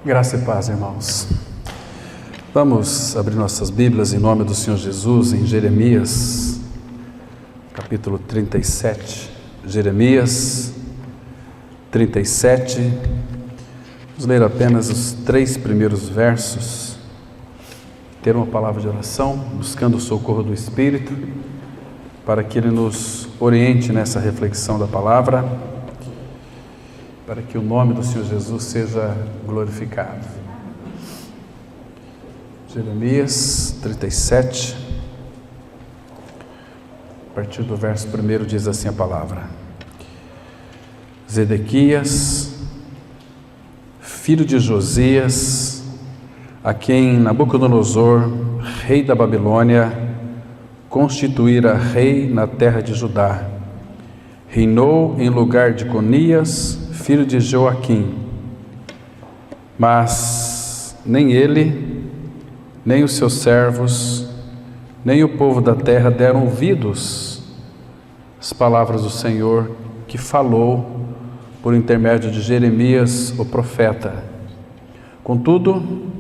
Graça e paz, irmãos. Vamos abrir nossas Bíblias em nome do Senhor Jesus em Jeremias, capítulo 37. Jeremias 37. Vamos ler apenas os 3 primeiros versos, ter uma palavra de oração, buscando o socorro do Espírito, para que Ele nos oriente nessa reflexão da palavra, para que o nome do Senhor Jesus seja glorificado. Jeremias 37, a partir do verso 1 diz assim a palavra: Zedequias, filho de Josias, a quem Nabucodonosor, rei da Babilônia, constituíra rei na terra de Judá, reinou em lugar de Conias, filho de Joaquim. Mas nem ele, nem os seus servos, nem o povo da terra deram ouvidos às palavras do Senhor, que falou por intermédio de Jeremias, o profeta. Contudo,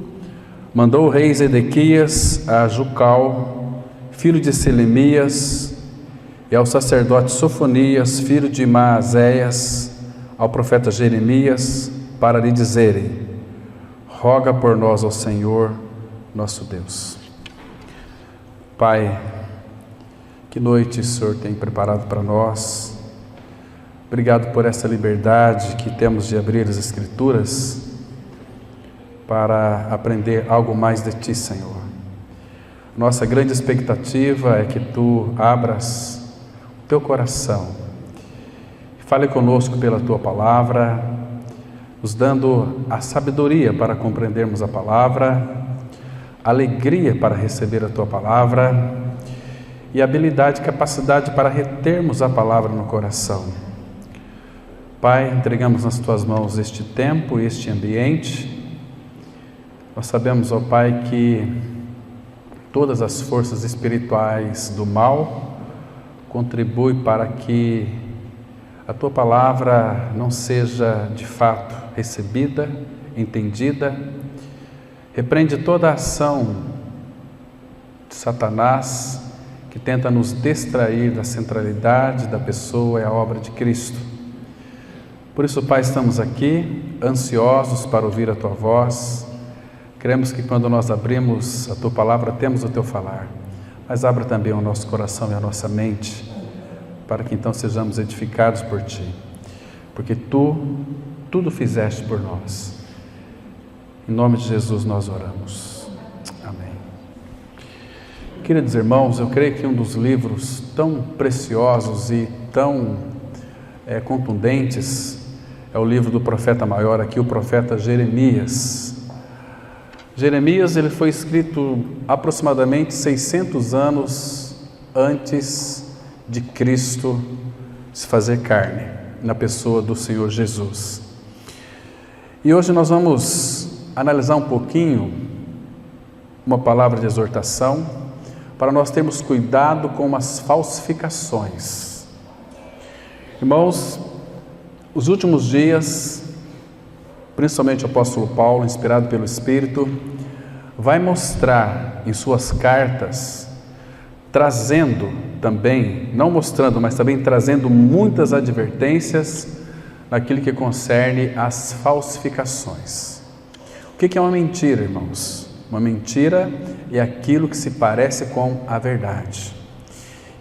mandou o rei Zedequias a Jucal, filho de Selemias, e ao sacerdote Sofonias, filho de Maazéias, ao profeta Jeremias, para lhe dizerem: roga por nós ao Senhor, nosso Deus. Pai, que noite o Senhor tem preparado para nós. Obrigado por essa liberdade que temos de abrir as Escrituras para aprender algo mais de Ti, Senhor. Nossa grande expectativa é que Tu abras o Teu coração, fale conosco pela Tua palavra, nos dando a sabedoria para compreendermos a palavra, alegria para receber a Tua palavra e habilidade e capacidade para retermos a palavra no coração. Pai, entregamos nas Tuas mãos este tempo e este ambiente. Nós sabemos, ó Pai, que todas as forças espirituais do mal contribuem para que a Tua palavra não seja de fato recebida, entendida. Repreende toda a ação de Satanás que tenta nos distrair da centralidade da pessoa e a obra de Cristo. Por isso, Pai, estamos aqui ansiosos para ouvir a Tua voz. Cremos que quando nós abrimos a Tua palavra, temos o Teu falar, mas abra também o nosso coração e a nossa mente, para que então sejamos edificados por Ti, porque Tu tudo fizeste por nós. Em nome de Jesus nós oramos. Amém. Queridos irmãos, eu creio que um dos livros tão preciosos e tão contundentes é o livro do profeta maior aqui, o profeta Jeremias. Jeremias, ele foi escrito aproximadamente 600 anos antes de Cristo se fazer carne, na pessoa do Senhor Jesus. E hoje nós vamos analisar um pouquinho uma palavra de exortação, para nós termos cuidado com as falsificações. Irmãos, os últimos dias, principalmente o apóstolo Paulo, inspirado pelo Espírito, vai mostrar em suas cartas, trazendo também, não mostrando, mas também trazendo muitas advertências naquilo que concerne às falsificações. O que é uma mentira, irmãos? Uma mentira é aquilo que se parece com a verdade.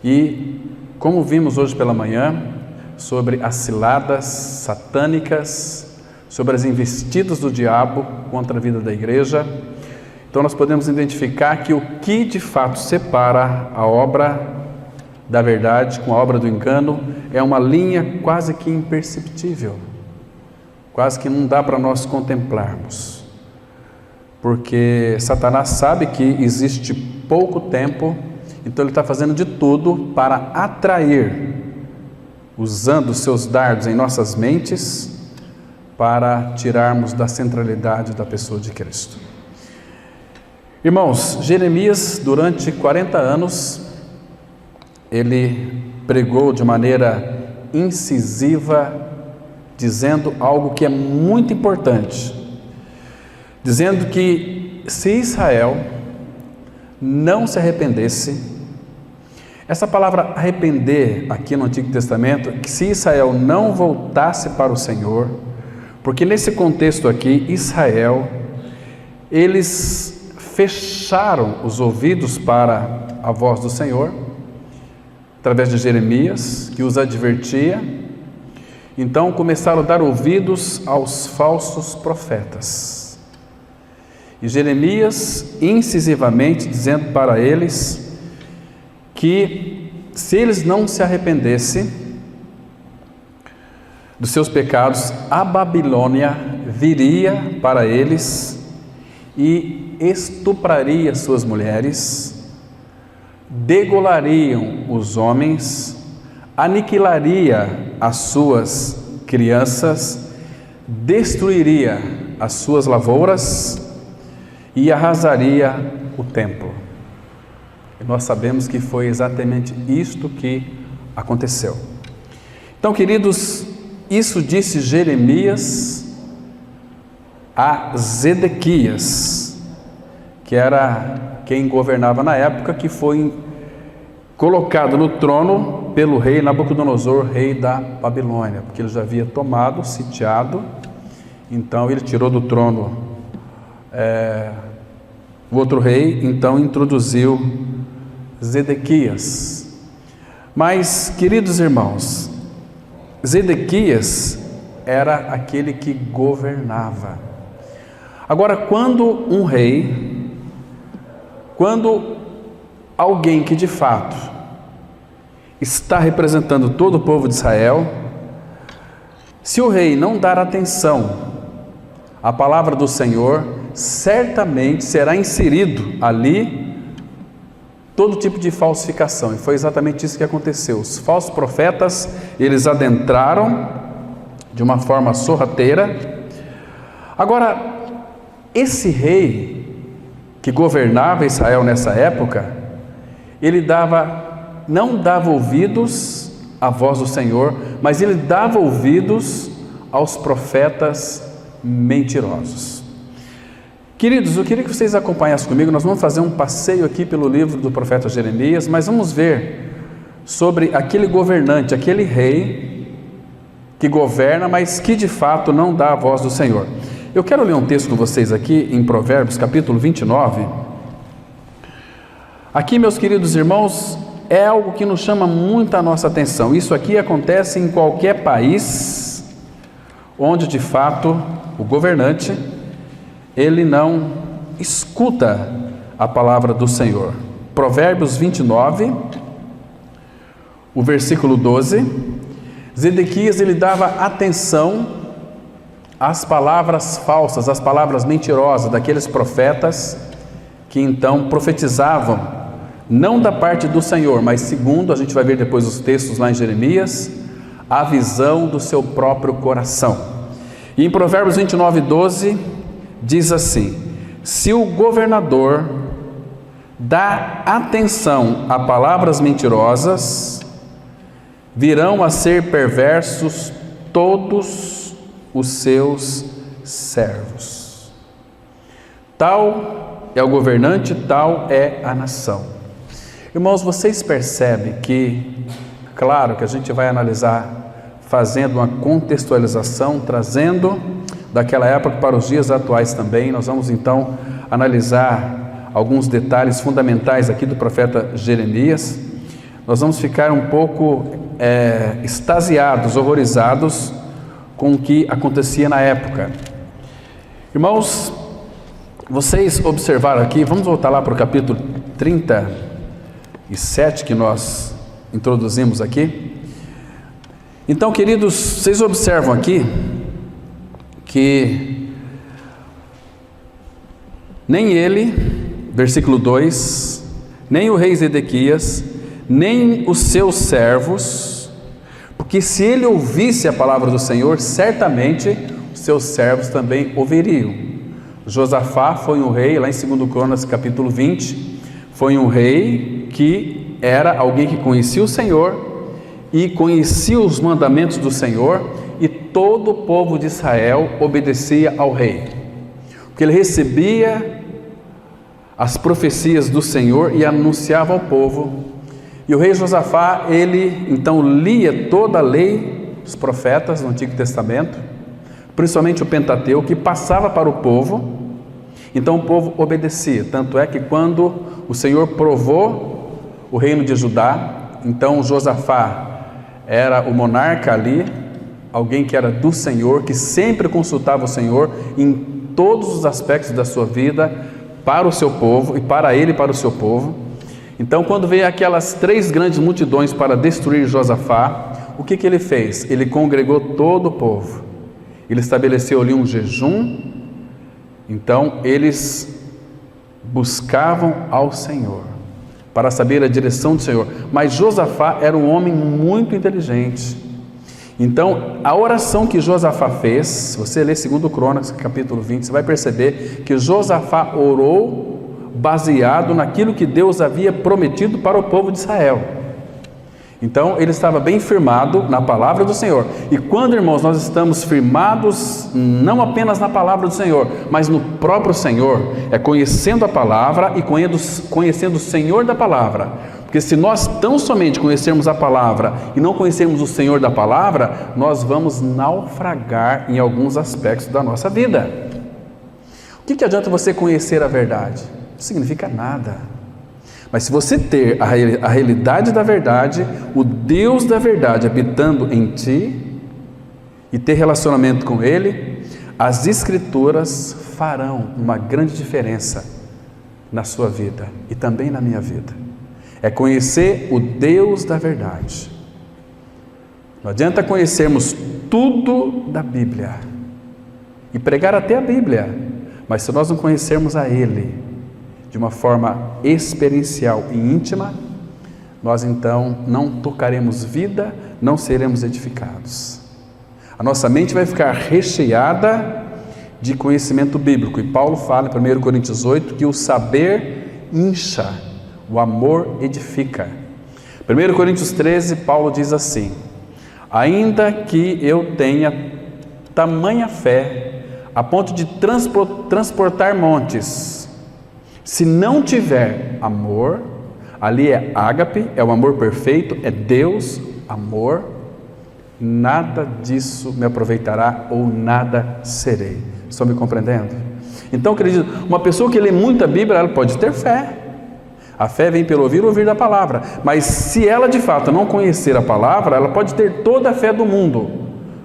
E como vimos hoje pela manhã, sobre as ciladas satânicas, sobre as investidas do diabo contra a vida da igreja, então nós podemos identificar que o que de fato separa a obra da verdade com a obra do engano é uma linha quase que imperceptível, quase que não dá para nós contemplarmos, porque Satanás sabe que existe pouco tempo, então ele está fazendo de tudo para atrair, usando os seus dardos em nossas mentes, para tirarmos da centralidade da pessoa de Cristo. Irmãos, Jeremias, durante 40 anos, ele pregou de maneira incisiva, dizendo algo que é muito importante. dizendo que se Israel não se arrependesse, essa palavra arrepender aqui no Antigo Testamento, que se Israel não voltasse para o Senhor, porque nesse contexto aqui, Israel, eles fecharam os ouvidos para a voz do Senhor, através de Jeremias, que os advertia, então começaram a dar ouvidos aos falsos profetas. E Jeremias, incisivamente, dizendo para eles que se eles não se arrependessem dos seus pecados, a Babilônia viria para eles e estupraria suas mulheres, degolariam os homens, aniquilaria as suas crianças, destruiria as suas lavouras e arrasaria o templo. E nós sabemos que foi exatamente isto que aconteceu. Então, queridos, isso disse Jeremias a Zedequias, que era quem governava na época, que foi colocado no trono pelo rei Nabucodonosor, rei da Babilônia, porque ele já havia tomado, sitiado, então ele tirou do trono o outro rei, então introduziu Zedequias. Mas, queridos irmãos, Zedequias era aquele que governava. Agora, quando um rei, quando alguém que de fato está representando todo o povo de Israel, se o rei não dar atenção à palavra do Senhor, certamente será inserido ali todo tipo de falsificação. E foi exatamente isso que aconteceu. Os falsos profetas, eles adentraram de uma forma sorrateira. Agora, esse rei que governava Israel nessa época, ele não dava ouvidos à voz do Senhor, mas ele dava ouvidos aos profetas mentirosos. Queridos, eu queria que vocês acompanhassem comigo. Nós vamos fazer um passeio aqui pelo livro do profeta Jeremias, mas vamos ver sobre aquele governante, aquele rei que governa, mas que de fato não dá a voz do Senhor. Eu quero ler um texto com vocês aqui em Provérbios, capítulo 29. Aqui, meus queridos irmãos, é algo que nos chama muito a nossa atenção. Isso aqui acontece em qualquer país onde de fato o governante ele não escuta a palavra do Senhor. Provérbios 29, o versículo 12, Zedequias ele dava atenção às palavras falsas, às palavras mentirosas daqueles profetas que então profetizavam, não da parte do Senhor, mas segundo, a gente vai ver depois os textos lá em Jeremias, a visão do seu próprio coração. E em Provérbios 29, 12, diz assim: se o governador dá atenção a palavras mentirosas, virão a ser perversos todos os seus servos. Tal é o governante, tal é a nação. Irmãos, vocês percebem que, claro que a gente vai analisar fazendo uma contextualização, trazendo daquela época para os dias atuais também. Nós vamos então analisar alguns detalhes fundamentais aqui do profeta Jeremias. Nós vamos ficar um pouco extasiados, horrorizados com o que acontecia na época. Irmãos, vocês observaram aqui, vamos voltar lá para o capítulo 37 que nós introduzimos aqui. Então, queridos, vocês observam aqui que nem ele, versículo 2, nem o rei Zedequias, nem os seus servos, porque se ele ouvisse a palavra do Senhor, certamente os seus servos também ouviriam. Josafá foi um rei, lá em 2 Crônicas capítulo 20, foi um rei que era alguém que conhecia o Senhor e conhecia os mandamentos do Senhor, e todo o povo de Israel obedecia ao rei. porque ele recebia as profecias do Senhor e anunciava ao povo. E o rei Josafá, ele então lia toda a lei dos profetas no Antigo Testamento, principalmente o Pentateuco, que passava para o povo. Então o povo obedecia, tanto é que quando o Senhor provou o reino de Judá, então Josafá era o monarca ali, alguém que era do Senhor, que sempre consultava o Senhor em todos os aspectos da sua vida, para o seu povo, e para ele e para o seu povo. Então quando veio aquelas 3 grandes multidões para destruir Josafá, o que ele fez? Ele congregou todo o povo, ele estabeleceu ali um jejum. Então eles buscavam ao Senhor, para saber a direção do Senhor, mas Josafá era um homem muito inteligente. Então a oração que Josafá fez, se você ler 2 Crônicas capítulo 20, você vai perceber que Josafá orou baseado naquilo que Deus havia prometido para o povo de Israel. Então ele estava bem firmado na palavra do Senhor. E quando, irmãos, nós estamos firmados não apenas na palavra do Senhor, mas no próprio Senhor, é conhecendo a palavra e conhecendo o Senhor da palavra. Porque se nós tão somente conhecermos a palavra e não conhecermos o Senhor da palavra, nós vamos naufragar em alguns aspectos da nossa vida. O que adianta você conhecer a verdade? Não significa nada. Mas se você ter a realidade da verdade, o Deus da verdade habitando em ti, e ter relacionamento com Ele, as Escrituras farão uma grande diferença na sua vida e também na minha vida. É conhecer o Deus da verdade. Não adianta conhecermos tudo da Bíblia e pregar até a Bíblia, mas se nós não conhecermos a Ele de uma forma experiencial e íntima, nós então não tocaremos vida, não seremos edificados. A nossa mente vai ficar recheada de conhecimento bíblico, e Paulo fala em 1 Coríntios 8 que o saber incha, o amor edifica. 1 Coríntios 13, Paulo diz assim: ainda que eu tenha tamanha fé a ponto de transportar montes, se não tiver amor, ali é ágape, é o amor perfeito, é Deus, amor, nada disso me aproveitará ou nada serei. Estão me compreendendo? Então, querido, uma pessoa que lê muita Bíblia, ela pode ter fé. A fé vem pelo ouvir da palavra. Mas se ela de fato não conhecer a palavra, ela pode ter toda a fé do mundo.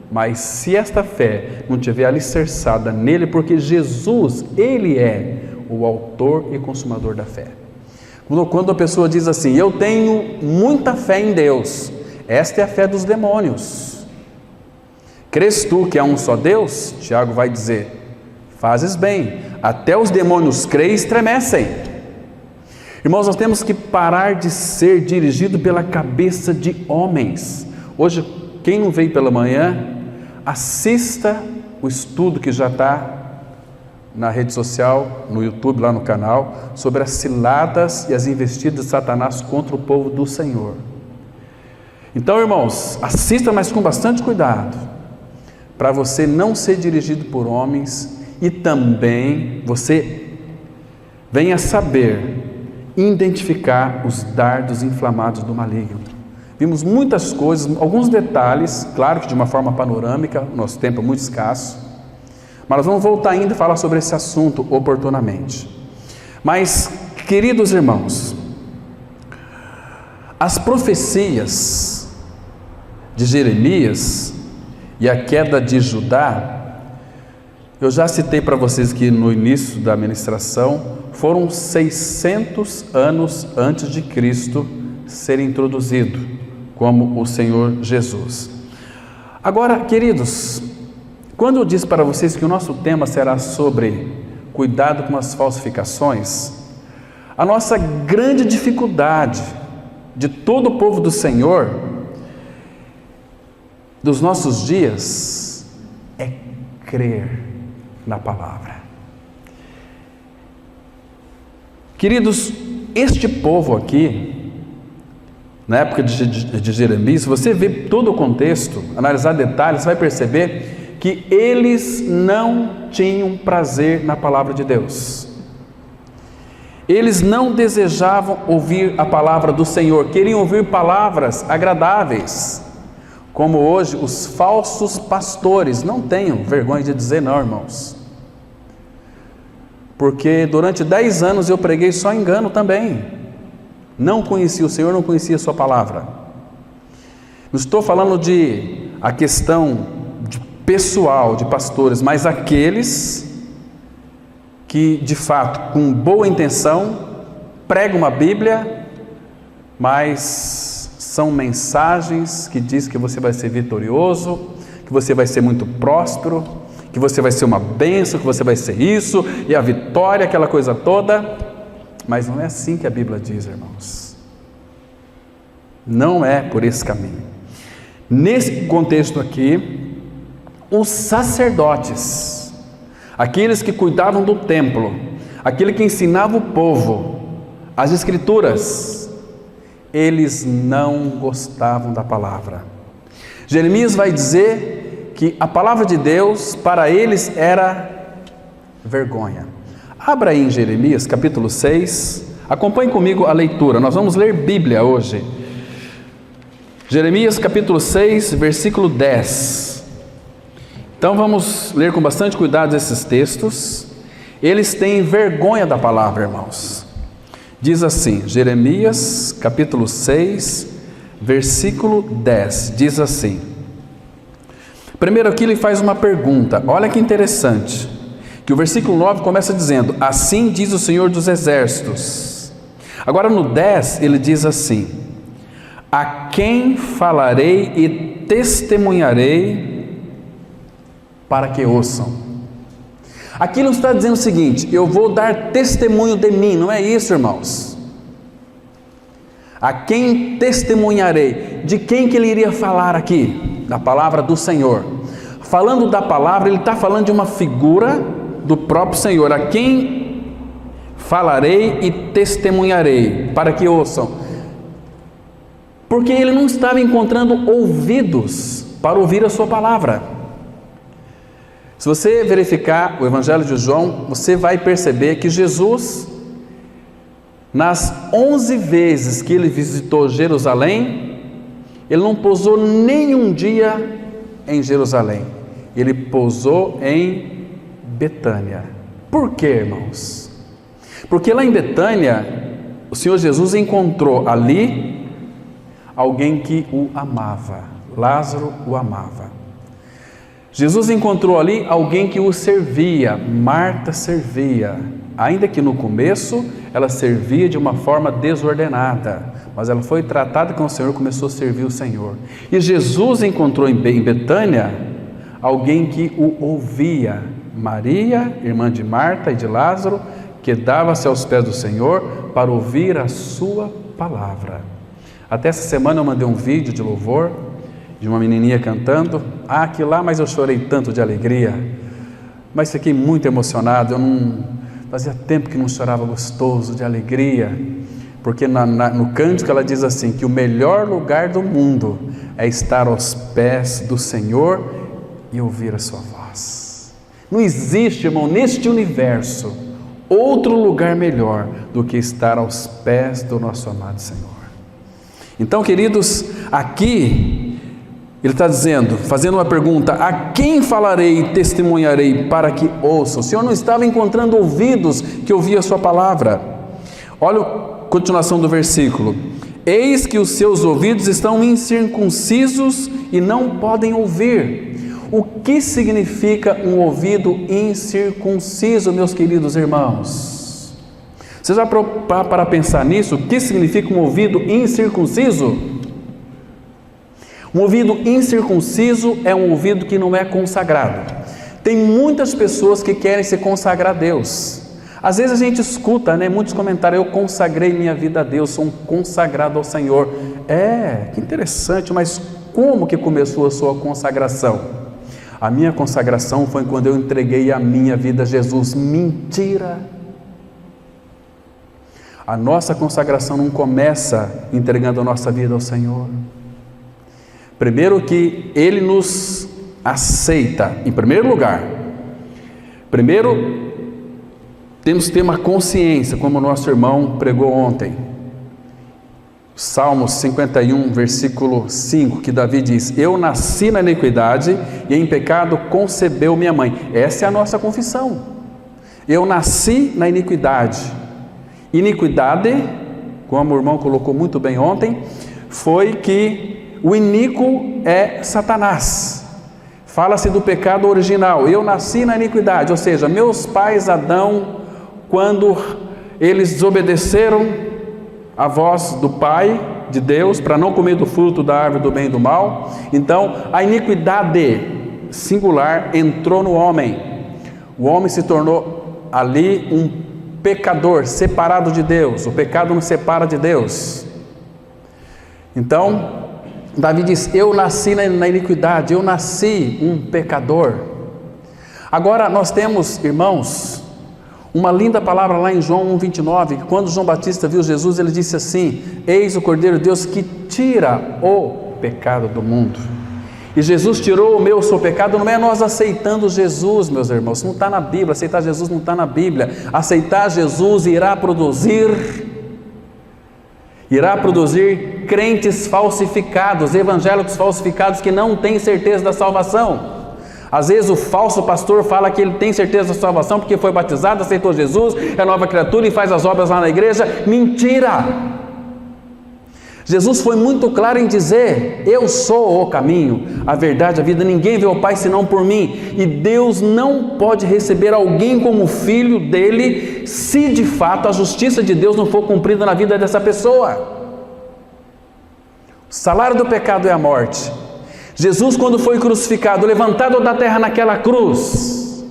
Mas se esta fé não tiver alicerçada nele, porque Jesus, Ele é o autor e consumador da fé. Quando a pessoa diz assim, eu tenho muita fé em Deus, esta é a fé dos demônios. Crês tu que há um só Deus? Tiago vai dizer, fazes bem, até os demônios creem e estremecem. Irmãos, nós temos que parar de ser dirigido pela cabeça de homens. Hoje, quem não veio pela manhã, assista o estudo que já está na rede social, no YouTube, lá no canal, sobre as ciladas e as investidas de Satanás contra o povo do Senhor. Então, irmãos, assista, mas com bastante cuidado, para você não ser dirigido por homens e também você venha saber identificar os dardos inflamados do maligno. Vimos muitas coisas, alguns detalhes, claro que de uma forma panorâmica, o nosso tempo é muito escasso, mas nós vamos voltar ainda e falar sobre esse assunto oportunamente. Mas, queridos irmãos, as profecias de Jeremias e a queda de Judá, eu já citei para vocês que no início da ministração, foram 600 anos antes de Cristo ser introduzido como o Senhor Jesus. Agora, queridos, quando eu disse para vocês que o nosso tema será sobre cuidado com as falsificações, a nossa grande dificuldade de todo o povo do Senhor, dos nossos dias, é crer na palavra. Queridos, este povo aqui, na época de Jeremias, se você ver todo o contexto, analisar detalhes, você vai perceber que eles não tinham prazer na palavra de Deus. Eles não desejavam ouvir a palavra do Senhor, queriam ouvir palavras agradáveis, como hoje os falsos pastores. Não tenham vergonha de dizer não, irmãos, porque durante 10 anos eu preguei só engano também. Não conhecia o Senhor, não conhecia a sua palavra. Não estou falando de a questão de pessoal, de pastores, mas aqueles que de fato, com boa intenção, pregam uma Bíblia, mas são mensagens que diz que você vai ser vitorioso, que você vai ser muito próspero, que você vai ser uma bênção, que você vai ser isso, e a vitória, aquela coisa toda. Mas não é assim que a Bíblia diz, irmãos. Não é por esse caminho. Nesse contexto aqui, os sacerdotes, aqueles que cuidavam do templo, aquele que ensinava o povo as escrituras, eles não gostavam da palavra. Jeremias vai dizer que a palavra de Deus para eles era vergonha. Abra aí em Jeremias capítulo 6, acompanhe comigo a leitura, nós vamos ler Bíblia hoje. Jeremias capítulo 6, versículo 10. Então vamos ler com bastante cuidado esses textos. Eles têm vergonha da palavra, irmãos. Diz assim, Jeremias capítulo 6, versículo 10, diz assim. Primeiro aqui ele faz uma pergunta, olha que interessante, que o versículo 9 começa dizendo, assim diz o Senhor dos Exércitos. Agora no 10 ele diz assim, a quem falarei e testemunharei para que ouçam. Aqui não está dizendo o seguinte, eu vou dar testemunho de mim, não é isso, irmãos. A quem testemunharei? De quem que ele iria falar aqui? Da palavra do Senhor. Falando da palavra, ele está falando de uma figura do próprio Senhor. A quem falarei e testemunharei, para que ouçam. Porque ele não estava encontrando ouvidos para ouvir a sua palavra. Se você verificar o Evangelho de João, você vai perceber que Jesus, nas 11 vezes que ele visitou Jerusalém, ele não pousou nenhum dia em Jerusalém, ele pousou em Betânia. Por quê, irmãos? Porque lá em Betânia, o Senhor Jesus encontrou ali alguém que o amava, Lázaro o amava. Jesus encontrou ali alguém que o servia, Marta servia, ainda que no começo ela servia de uma forma desordenada, mas ela foi tratada com o Senhor e começou a servir o Senhor. E Jesus encontrou em Betânia alguém que o ouvia, Maria, irmã de Marta e de Lázaro, que dava-se aos pés do Senhor para ouvir a sua palavra. Até essa semana eu mandei um vídeo de louvor, de uma menininha cantando, aquilo lá, mas eu chorei tanto de alegria, mas fiquei muito emocionado, fazia tempo que não chorava gostoso, de alegria, porque no cântico ela diz assim, que o melhor lugar do mundo é estar aos pés do Senhor e ouvir a sua voz. Não existe, irmão, neste universo, outro lugar melhor do que estar aos pés do nosso amado Senhor. Então, queridos, aqui ele está dizendo, fazendo uma pergunta, a quem falarei e testemunharei para que ouçam? O Senhor não estava encontrando ouvidos que ouviam a sua palavra. Olha a continuação do versículo. Eis que os seus ouvidos estão incircuncisos e não podem ouvir. O que significa um ouvido incircunciso, meus queridos irmãos? Você já parou para pensar nisso? O que significa um ouvido incircunciso? Um ouvido incircunciso é um ouvido que não é consagrado. Tem muitas pessoas que querem se consagrar a Deus. Às vezes a gente escuta, muitos comentários, eu consagrei minha vida a Deus, sou um consagrado ao Senhor. Que interessante, mas como que começou a sua consagração? A minha consagração foi quando eu entreguei a minha vida a Jesus. Mentira! A nossa consagração não começa entregando a nossa vida ao Senhor. Primeiro que Ele nos aceita, em primeiro lugar. Primeiro, temos que ter uma consciência, como o nosso irmão pregou ontem. Salmos 51, versículo 5, que Davi diz: eu nasci na iniquidade e em pecado concebeu minha mãe. Essa é a nossa confissão. Eu nasci na iniquidade. Iniquidade, como o irmão colocou muito bem ontem, foi que o iníquo é Satanás. Fala-se do pecado original. Eu nasci na iniquidade, ou seja, meus pais Adão, quando eles desobedeceram a voz do Pai, de Deus, para não comer do fruto da árvore do bem e do mal, então a iniquidade singular entrou no homem. O homem se tornou ali um pecador, separado de Deus. O pecado nos separa de Deus. Então, Davi diz: eu nasci na iniquidade, eu nasci um pecador. Agora nós temos, irmãos, uma linda palavra lá em João 1,29, que quando João Batista viu Jesus, ele disse assim: eis o Cordeiro de Deus que tira o pecado do mundo. E Jesus tirou o meu, o seu pecado. Não é nós aceitando Jesus, meus irmãos, isso não está na Bíblia. Aceitar Jesus não está na Bíblia. Aceitar Jesus irá produzir crentes falsificados, evangélicos falsificados, que não têm certeza da salvação. Às vezes o falso pastor fala que ele tem certeza da salvação porque foi batizado, aceitou Jesus, é nova criatura e faz as obras lá na igreja. Mentira! Jesus foi muito claro em dizer: eu sou o caminho, a verdade, a vida, ninguém vê o Pai senão por mim. E Deus não pode receber alguém como filho dele se de fato a justiça de Deus não for cumprida na vida dessa pessoa. O salário do pecado é a morte. Jesus, quando foi crucificado, levantado da terra naquela cruz,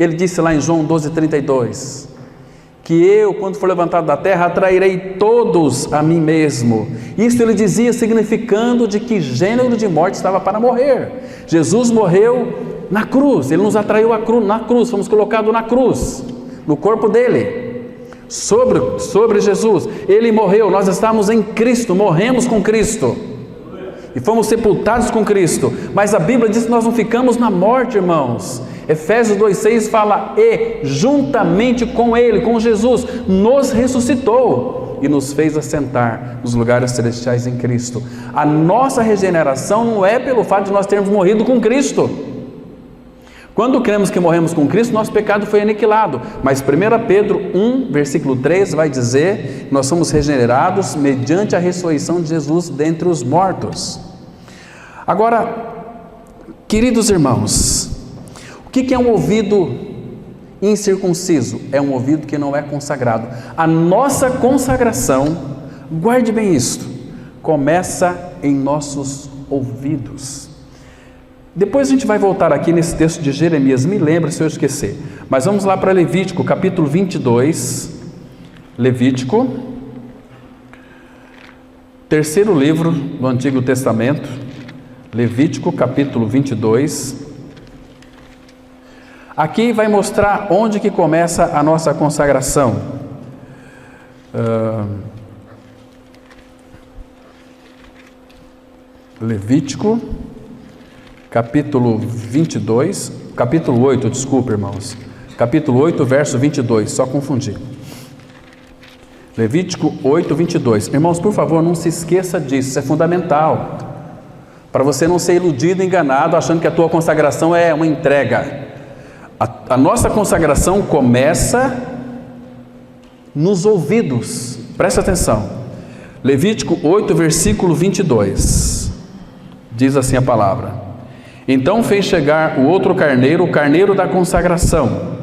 ele disse lá em João 12,32, que eu, quando for levantado da terra, atrairei todos a mim mesmo. Isso ele dizia significando de que gênero de morte estava para morrer. Jesus morreu na cruz, ele nos atraiu na cruz, fomos colocados na cruz, no corpo dele, sobre Jesus. Ele morreu, nós estamos em Cristo, morremos com Cristo e fomos sepultados com Cristo. Mas a Bíblia diz que nós não ficamos na morte, irmãos. Efésios 2,6 fala: e juntamente com Ele, com Jesus, nos ressuscitou e nos fez assentar nos lugares celestiais em Cristo. A nossa regeneração não é pelo fato de nós termos morrido com Cristo. Quando cremos que morremos com Cristo, nosso pecado foi aniquilado. Mas 1 Pedro 1, versículo 3 vai dizer que nós somos regenerados mediante a ressurreição de Jesus dentre os mortos. Agora, queridos irmãos, o que é um ouvido incircunciso? É um ouvido que não é consagrado. A nossa consagração, guarde bem isto, começa em nossos ouvidos. Depois a gente vai voltar aqui nesse texto de Jeremias, me lembra se eu esquecer. Mas vamos lá para Levítico, capítulo 22. Levítico, terceiro livro do Antigo Testamento. Levítico, capítulo 22. Aqui vai mostrar onde que começa a nossa consagração. Levítico, capítulo 22, capítulo 8, desculpa, irmãos. Capítulo 8, verso 22, só confundi. Levítico 8, 22. Irmãos, por favor, não se esqueça disso, isso é fundamental. Para você não ser iludido, enganado, achando que a tua consagração é uma entrega. A nossa consagração começa nos ouvidos. Presta atenção. Levítico 8, versículo 22. Diz assim a palavra: então fez chegar o outro carneiro, o carneiro da consagração.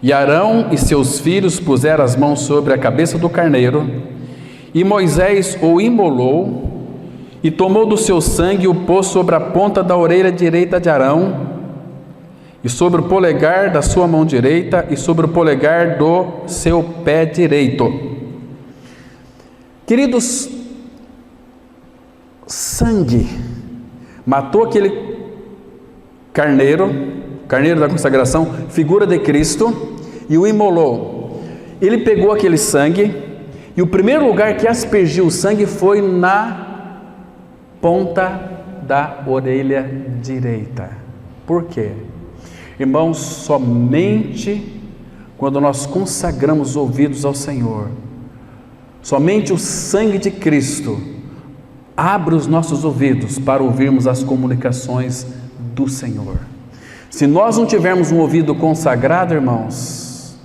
E Arão e seus filhos puseram as mãos sobre a cabeça do carneiro, e Moisés o imolou, e tomou do seu sangue e o pôs sobre a ponta da orelha direita de Arão, e sobre o polegar da sua mão direita, e sobre o polegar do seu pé direito. Queridos, sangue matou aquele carneiro da consagração, figura de Cristo, e o imolou. Ele pegou aquele sangue, e o primeiro lugar que aspergiu o sangue foi na ponta da orelha direita. Por quê? Irmãos, somente quando nós consagramos os ouvidos ao Senhor, somente o sangue de Cristo abre os nossos ouvidos para ouvirmos as comunicações do Senhor. Se nós não tivermos um ouvido consagrado, irmãos,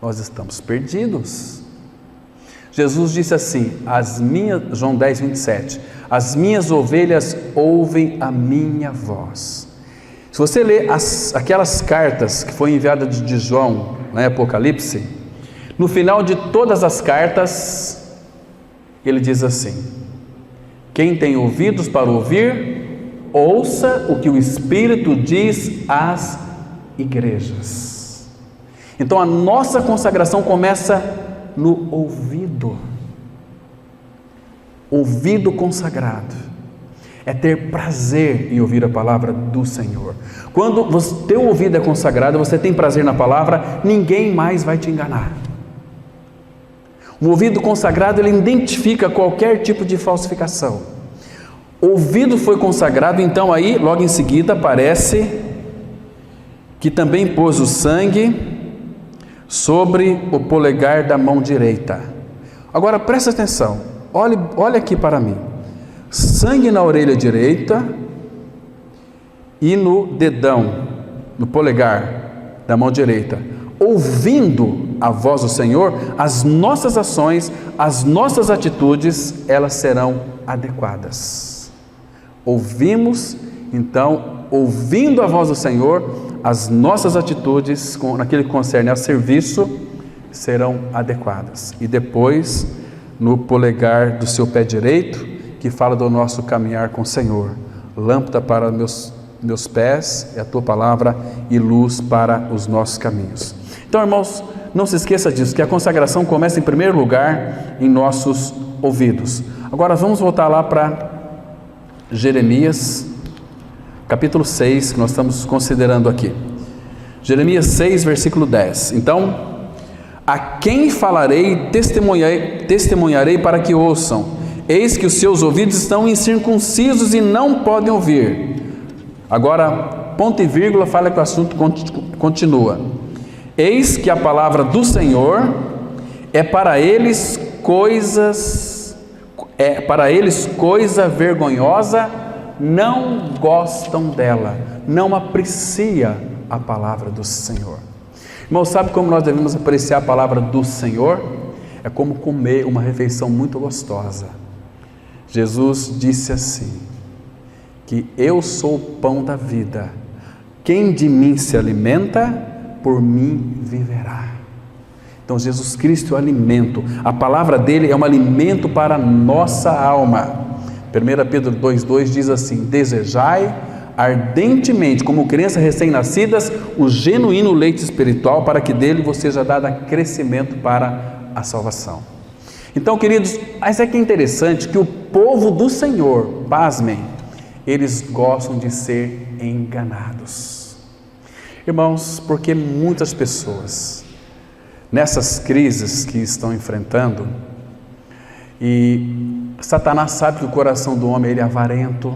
nós estamos perdidos. Jesus disse assim, João 10, 27, as minhas ovelhas ouvem a minha voz. Se você ler aquelas cartas que foi enviada de João, né, Apocalipse, no final de todas as cartas, ele diz assim, quem tem ouvidos para ouvir, ouça o que o Espírito diz às igrejas. Então a nossa consagração começa no ouvido. Ouvido consagrado é ter prazer em ouvir a palavra do Senhor. Quando o teu ouvido é consagrado, você tem prazer na palavra, ninguém mais vai te enganar. O ouvido consagrado, ele identifica qualquer tipo de falsificação. O ouvido foi consagrado, então aí, logo em seguida, aparece que também pôs o sangue sobre o polegar da mão direita. Agora presta atenção, olha aqui para mim. Sangue na orelha direita e no dedão, no polegar da mão direita. Ouvindo a voz do Senhor, as nossas ações, as nossas atitudes, elas serão adequadas. Ouvimos, então, ouvindo a voz do Senhor, as nossas atitudes, naquilo que concerne ao serviço, serão adequadas. E depois, no polegar do seu pé direito, que fala do nosso caminhar com o Senhor. Lâmpada para meus pés é a tua palavra e luz para os nossos caminhos. Então, irmãos, não se esqueça disso, que a consagração começa em primeiro lugar em nossos ouvidos. Agora vamos voltar lá para Jeremias, capítulo 6, que nós estamos considerando aqui. Jeremias 6, versículo 10. Então, a quem falarei, testemunharei para que ouçam. Eis que os seus ouvidos estão incircuncisos e não podem ouvir. Agora, ponto e vírgula, fala que o assunto continua. Eis que a palavra do Senhor é para eles coisa vergonhosa, não gostam dela, não aprecia a palavra do Senhor. Irmão, sabe como nós devemos apreciar a palavra do Senhor? É como comer uma refeição muito gostosa. Jesus disse assim, que eu sou o pão da vida, quem de mim se alimenta, por mim viverá. Então Jesus Cristo é o alimento, a palavra dele é um alimento para a nossa alma. 1 Pedro 2,2 diz assim, desejai ardentemente, como crianças recém-nascidas, o genuíno leite espiritual, para que dele vos seja dado crescimento para a salvação. Então, queridos, mas é que é interessante que o povo do Senhor, pasmem, eles gostam de ser enganados. Irmãos, porque muitas pessoas, nessas crises que estão enfrentando, e Satanás sabe que o coração do homem ele é avarento.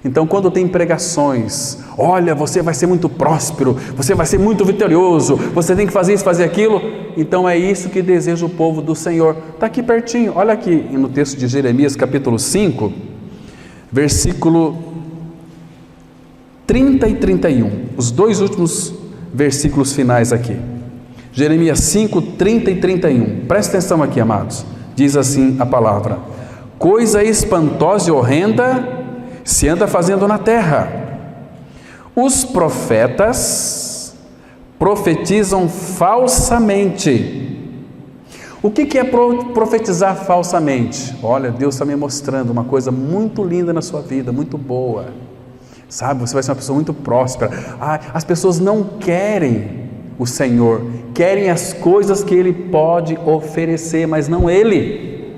Então, quando tem pregações, olha, você vai ser muito próspero, você vai ser muito vitorioso, você tem que fazer isso, fazer aquilo, então é isso que deseja o povo do Senhor. Está aqui pertinho, olha aqui no texto de Jeremias capítulo 5, versículo 30 e 31, os dois últimos versículos finais aqui. Jeremias 5, 30 e 31, presta atenção aqui, amados. Diz assim a palavra, coisa espantosa e horrenda se anda fazendo na terra. Os profetas profetizam falsamente. O que é profetizar falsamente? Olha, Deus está me mostrando uma coisa muito linda na sua vida, muito boa. Sabe, você vai ser uma pessoa muito próspera. As pessoas não querem o Senhor, querem as coisas que Ele pode oferecer, mas não Ele.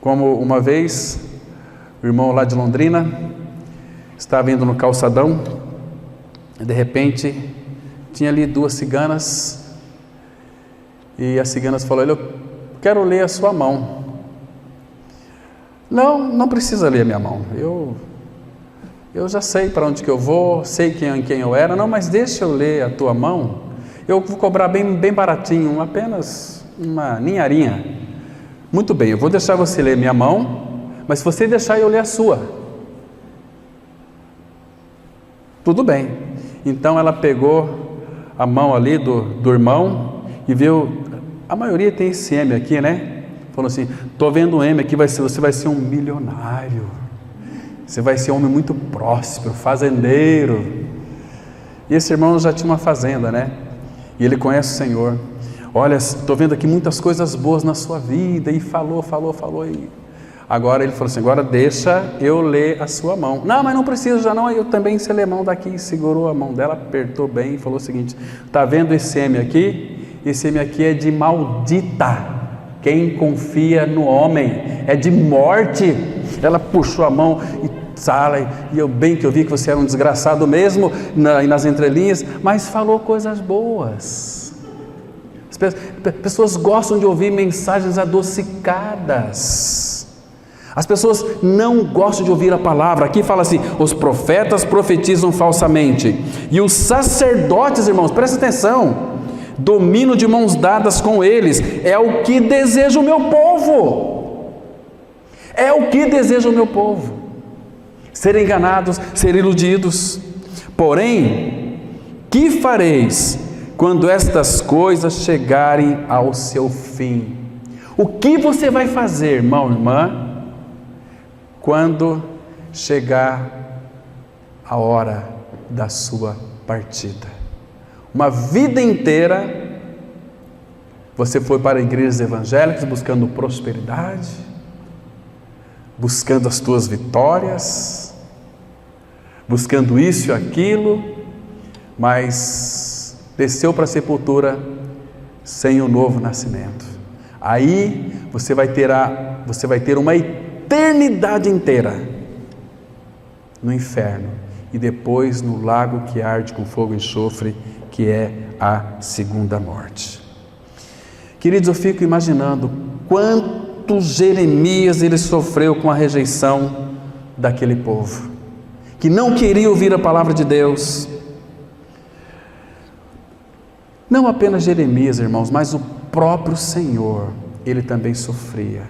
Como uma vez, o irmão lá de Londrina estava indo no calçadão e de repente tinha ali duas ciganas e as ciganas falaram, eu quero ler a sua mão. Não precisa ler a minha mão, eu já sei para onde que eu vou, sei quem eu era. Não, mas deixa eu ler a tua mão, eu vou cobrar bem baratinho, apenas uma ninharinha. Muito bem, eu vou deixar você ler minha mão, mas se você deixar eu ler a sua, tudo bem. Então ela pegou a mão ali do irmão e viu, a maioria tem esse M aqui, né? Falou assim: estou vendo um M aqui, você vai ser um milionário, você vai ser um homem muito próspero, fazendeiro. E esse irmão já tinha uma fazenda, né? E ele conhece o Senhor. Olha, estou vendo aqui muitas coisas boas na sua vida. E falou. E agora ele falou assim: agora deixa eu ler a sua mão. Não, mas não precisa já não, eu também sei ler a mão daqui. Segurou a mão dela, apertou bem e falou o seguinte: está vendo esse M aqui? Esse M aqui é de maldita. Quem confia no homem é de morte. Ela puxou a mão e sala, e eu bem que eu vi que você era um desgraçado mesmo, nas entrelinhas, mas falou coisas boas. As pessoas gostam de ouvir mensagens adocicadas. As pessoas não gostam de ouvir a palavra. Aqui fala assim: os profetas profetizam falsamente, e os sacerdotes, irmãos, presta atenção, domino de mãos dadas com eles. É o que deseja o meu povo. É o que deseja o meu povo. Ser enganados, ser iludidos. Porém, que fareis quando estas coisas chegarem ao seu fim? O que você vai fazer, irmão, irmã, quando chegar a hora da sua partida? Uma vida inteira você foi para igrejas evangélicas buscando prosperidade, buscando as tuas vitórias, buscando isso e aquilo, mas desceu para a sepultura sem o novo nascimento. Aí você vai ter uma eternidade inteira no inferno e depois no lago que arde com fogo e enxofre, que é a segunda morte. Queridos, eu fico imaginando quanto Jeremias ele sofreu com a rejeição daquele povo, que não queria ouvir a palavra de Deus. Não apenas Jeremias, irmãos, mas o próprio Senhor, ele também sofria,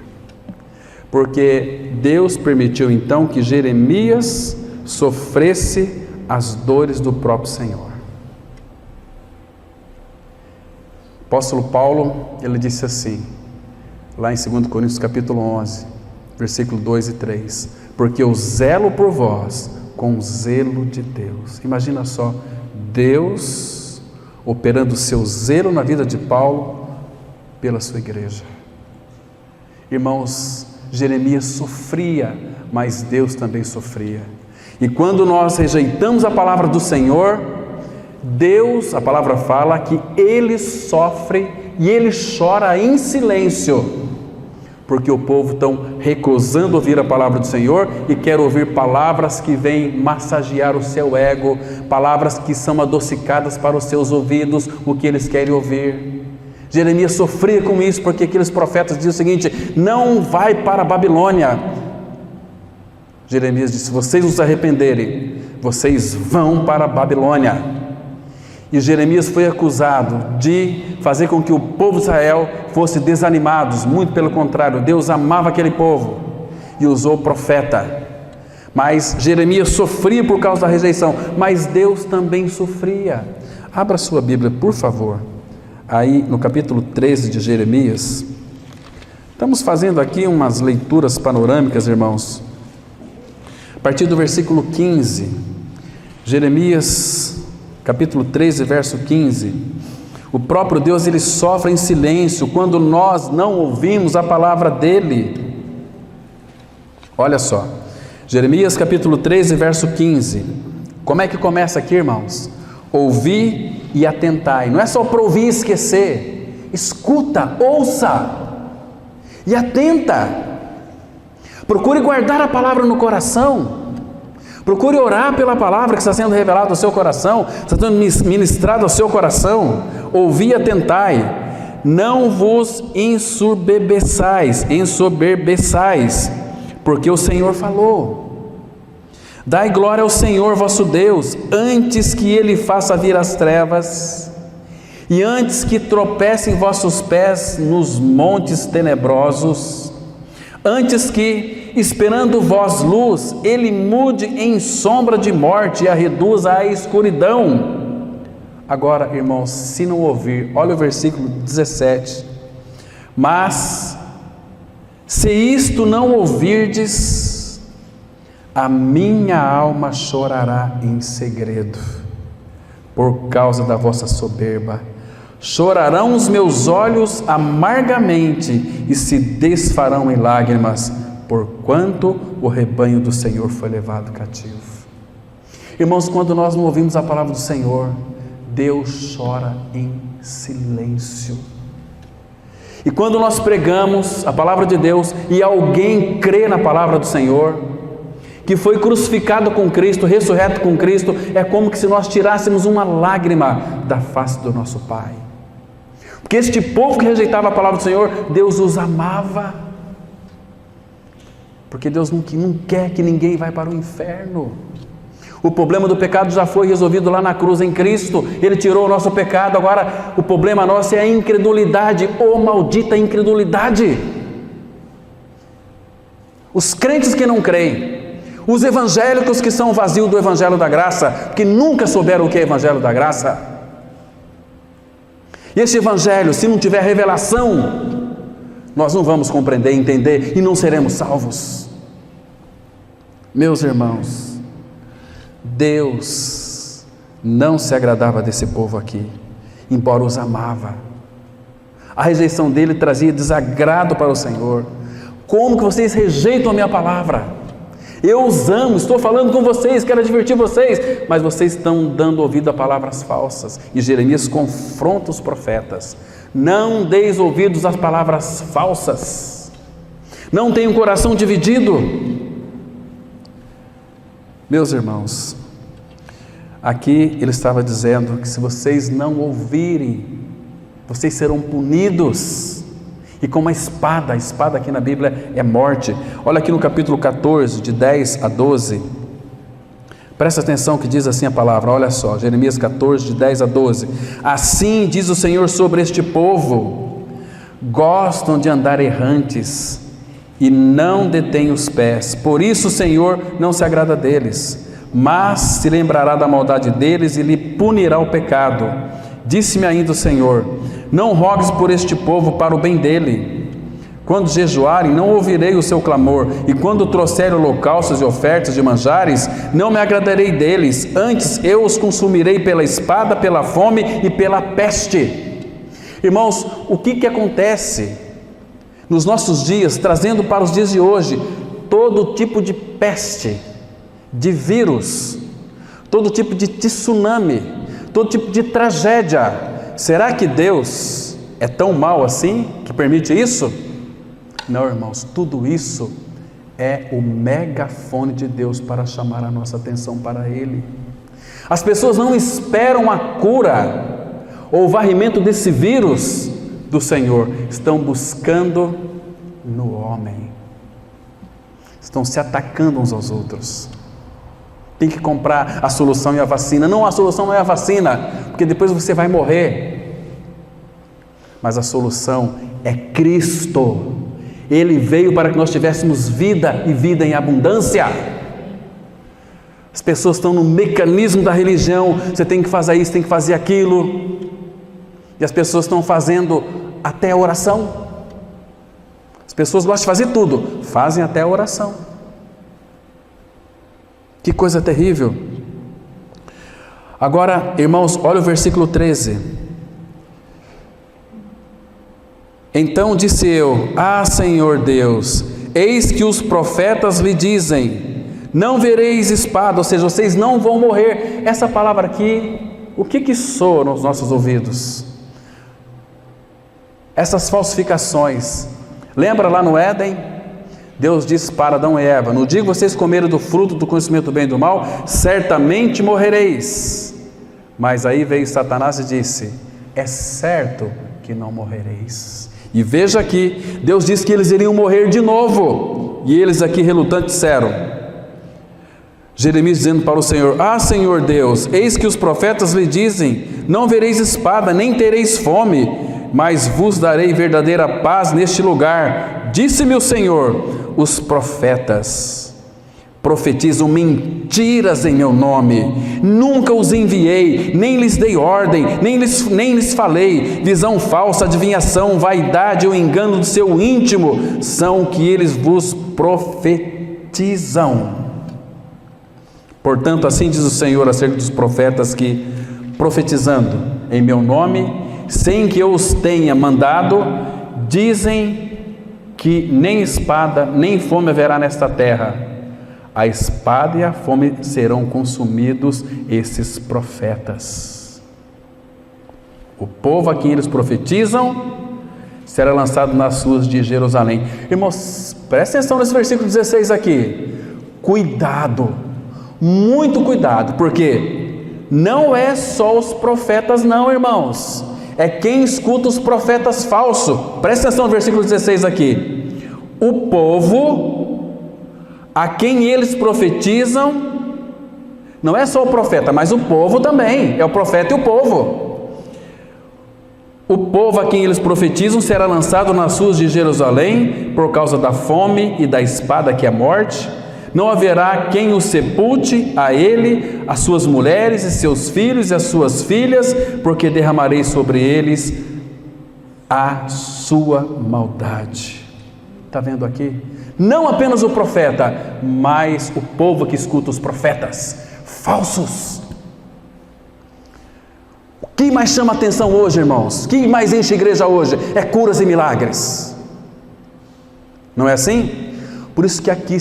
porque Deus permitiu então que Jeremias sofresse as dores do próprio Senhor. O apóstolo Paulo, ele disse assim, lá em 2 Coríntios capítulo 11, versículo 2 e 3, porque eu zelo por vós com o zelo de Deus. Imagina só, Deus operando o seu zelo na vida de Paulo pela sua igreja. Irmãos, Jeremias sofria, mas Deus também sofria. E quando nós rejeitamos a palavra do Senhor, Deus, a palavra fala que Ele sofre e Ele chora em silêncio, porque o povo está recusando ouvir a palavra do Senhor e quer ouvir palavras que vêm massagear o seu ego, palavras que são adocicadas para os seus ouvidos, o que eles querem ouvir. Jeremias sofria com isso, porque aqueles profetas diziam o seguinte: não vai para a Babilônia. Jeremias disse: se vocês não se arrependerem, vocês vão para a Babilônia. E Jeremias foi acusado de fazer com que o povo de Israel fosse desanimados. Muito pelo contrário, Deus amava aquele povo e usou o profeta. Mas Jeremias sofria por causa da rejeição, mas Deus também sofria. Abra sua Bíblia, por favor, aí no capítulo 13 de Jeremias. Estamos fazendo aqui umas leituras panorâmicas, irmãos. A partir do versículo 15, Jeremias capítulo 13, verso 15, o próprio Deus, ele sofre em silêncio quando nós não ouvimos a palavra dele. Olha só, Jeremias capítulo 13, verso 15, como é que começa aqui, irmãos? Ouvi e atentai. Não é só para ouvir e esquecer, escuta, ouça e atenta. Procure guardar a palavra no coração. Procure orar pela palavra que está sendo revelada ao seu coração, está sendo ministrada ao seu coração. Ouvi e atentai, não vos ensoberbeçais, porque o Senhor falou. Dai glória ao Senhor vosso Deus, antes que Ele faça vir as trevas, e antes que tropecem vossos pés nos montes tenebrosos, antes que, esperando vós luz, Ele mude em sombra de morte e a reduza à escuridão. Agora, irmãos, se não ouvir, olha o versículo 17. Mas, se isto não ouvirdes, a minha alma chorará em segredo, por causa da vossa soberba. Chorarão os meus olhos amargamente e se desfarão em lágrimas, porquanto o rebanho do Senhor foi levado cativo. Irmãos, quando nós não ouvimos a palavra do Senhor, Deus chora em silêncio. E quando nós pregamos a palavra de Deus e alguém crê na palavra do Senhor, que foi crucificado com Cristo, ressurreto com Cristo, é como que se nós tirássemos uma lágrima da face do nosso Pai. Porque este povo que rejeitava a palavra do Senhor, Deus os amava. Porque Deus não quer que ninguém vá para o inferno. O problema do pecado já foi resolvido lá na cruz em Cristo. Ele tirou o nosso pecado. Agora o problema nosso é a incredulidade, maldita incredulidade. Os crentes que não creem, os evangélicos que são vazios do evangelho da graça, que nunca souberam o que é evangelho da graça. E esse evangelho, se não tiver revelação, nós não vamos compreender, entender e não seremos salvos. Meus irmãos, Deus não se agradava desse povo aqui, embora os amava. A rejeição dele trazia desagrado para o Senhor. Como que vocês rejeitam a minha palavra? Eu os amo, estou falando com vocês, quero divertir vocês, mas vocês estão dando ouvido a palavras falsas. E Jeremias confronta os profetas: não deis ouvidos às palavras falsas, não tenham um coração dividido. Meus irmãos, aqui ele estava dizendo que se vocês não ouvirem, vocês serão punidos. E com uma espada, a espada aqui na Bíblia é morte. Olha aqui no capítulo 14, de 10 a 12. Presta atenção que diz assim a palavra, olha só, Jeremias 14, de 10 a 12. Assim diz o Senhor sobre este povo: gostam de andar errantes e não detêm os pés. Por isso o Senhor não se agrada deles, mas se lembrará da maldade deles e lhe punirá o pecado. Disse-me ainda o Senhor: não rogues por este povo para o bem dele. Quando jejuarem, não ouvirei o seu clamor, e quando trouxerem holocaustos e ofertas de manjares, não me agradarei deles, antes eu os consumirei pela espada, pela fome e pela peste. Irmãos, o que acontece nos nossos dias, trazendo para os dias de hoje, todo tipo de peste, de vírus, todo tipo de tsunami, todo tipo de tragédia? Será que Deus é tão mau assim, que permite isso? Não, irmãos, tudo isso é o megafone de Deus para chamar a nossa atenção para Ele. As pessoas não esperam a cura ou o varrimento desse vírus do Senhor, estão buscando no homem, estão se atacando uns aos outros. Tem que comprar a solução e a vacina. Não, a solução não é a vacina, porque depois você vai morrer. Mas a solução é Cristo. Ele veio para que nós tivéssemos vida e vida em abundância. As pessoas estão no mecanismo da religião. Você tem que fazer isso, tem que fazer aquilo. E as pessoas estão fazendo até a oração. As pessoas gostam de fazer tudo, fazem até a oração. Que coisa terrível. Agora, irmãos, olha o versículo 13. Então disse eu: ah, Senhor Deus, eis que os profetas lhe dizem: não vereis espada, ou seja, vocês não vão morrer. Essa palavra aqui, o que soa nos nossos ouvidos? Essas falsificações. Lembra lá no Éden? Deus disse para Adão e Eva: no dia que vocês comerem do fruto do conhecimento do bem e do mal, certamente morrereis. Mas aí veio Satanás e disse: é certo que não morrereis. E veja aqui, Deus disse que eles iriam morrer de novo. E eles aqui relutantes disseram, Jeremias dizendo para o Senhor, Senhor Deus, eis que os profetas lhe dizem, não vereis espada, nem tereis fome, mas vos darei verdadeira paz neste lugar. Disse-me o Senhor, os profetas profetizam mentiras em meu nome, nunca os enviei, nem lhes dei ordem, nem lhes falei. Visão falsa, adivinhação, vaidade ou engano do seu íntimo são o que eles vos profetizam. Portanto, assim diz o Senhor acerca dos profetas que, profetizando em meu nome, sem que eu os tenha mandado, dizem que nem espada, nem fome haverá nesta terra. A espada e a fome serão consumidos esses profetas. O povo a quem eles profetizam será lançado nas ruas de Jerusalém. Irmãos, presta atenção nesse versículo 16 aqui. Cuidado, muito cuidado, porque não é só os profetas não, irmãos, é quem escuta os profetas falsos. Presta atenção no versículo 16 aqui. O povo a quem eles profetizam, não é só o profeta, mas o povo também, é o profeta e o povo. O povo a quem eles profetizam será lançado nas ruas de Jerusalém por causa da fome e da espada que é a morte. Não haverá quem o sepulte, a ele, as suas mulheres e seus filhos e as suas filhas, porque derramarei sobre eles a sua maldade. Está vendo aqui? Não apenas o profeta, mas o povo que escuta os profetas falsos. O que mais chama atenção hoje, irmãos? O que mais enche a igreja hoje? É curas e milagres. Não é assim? Por isso que aqui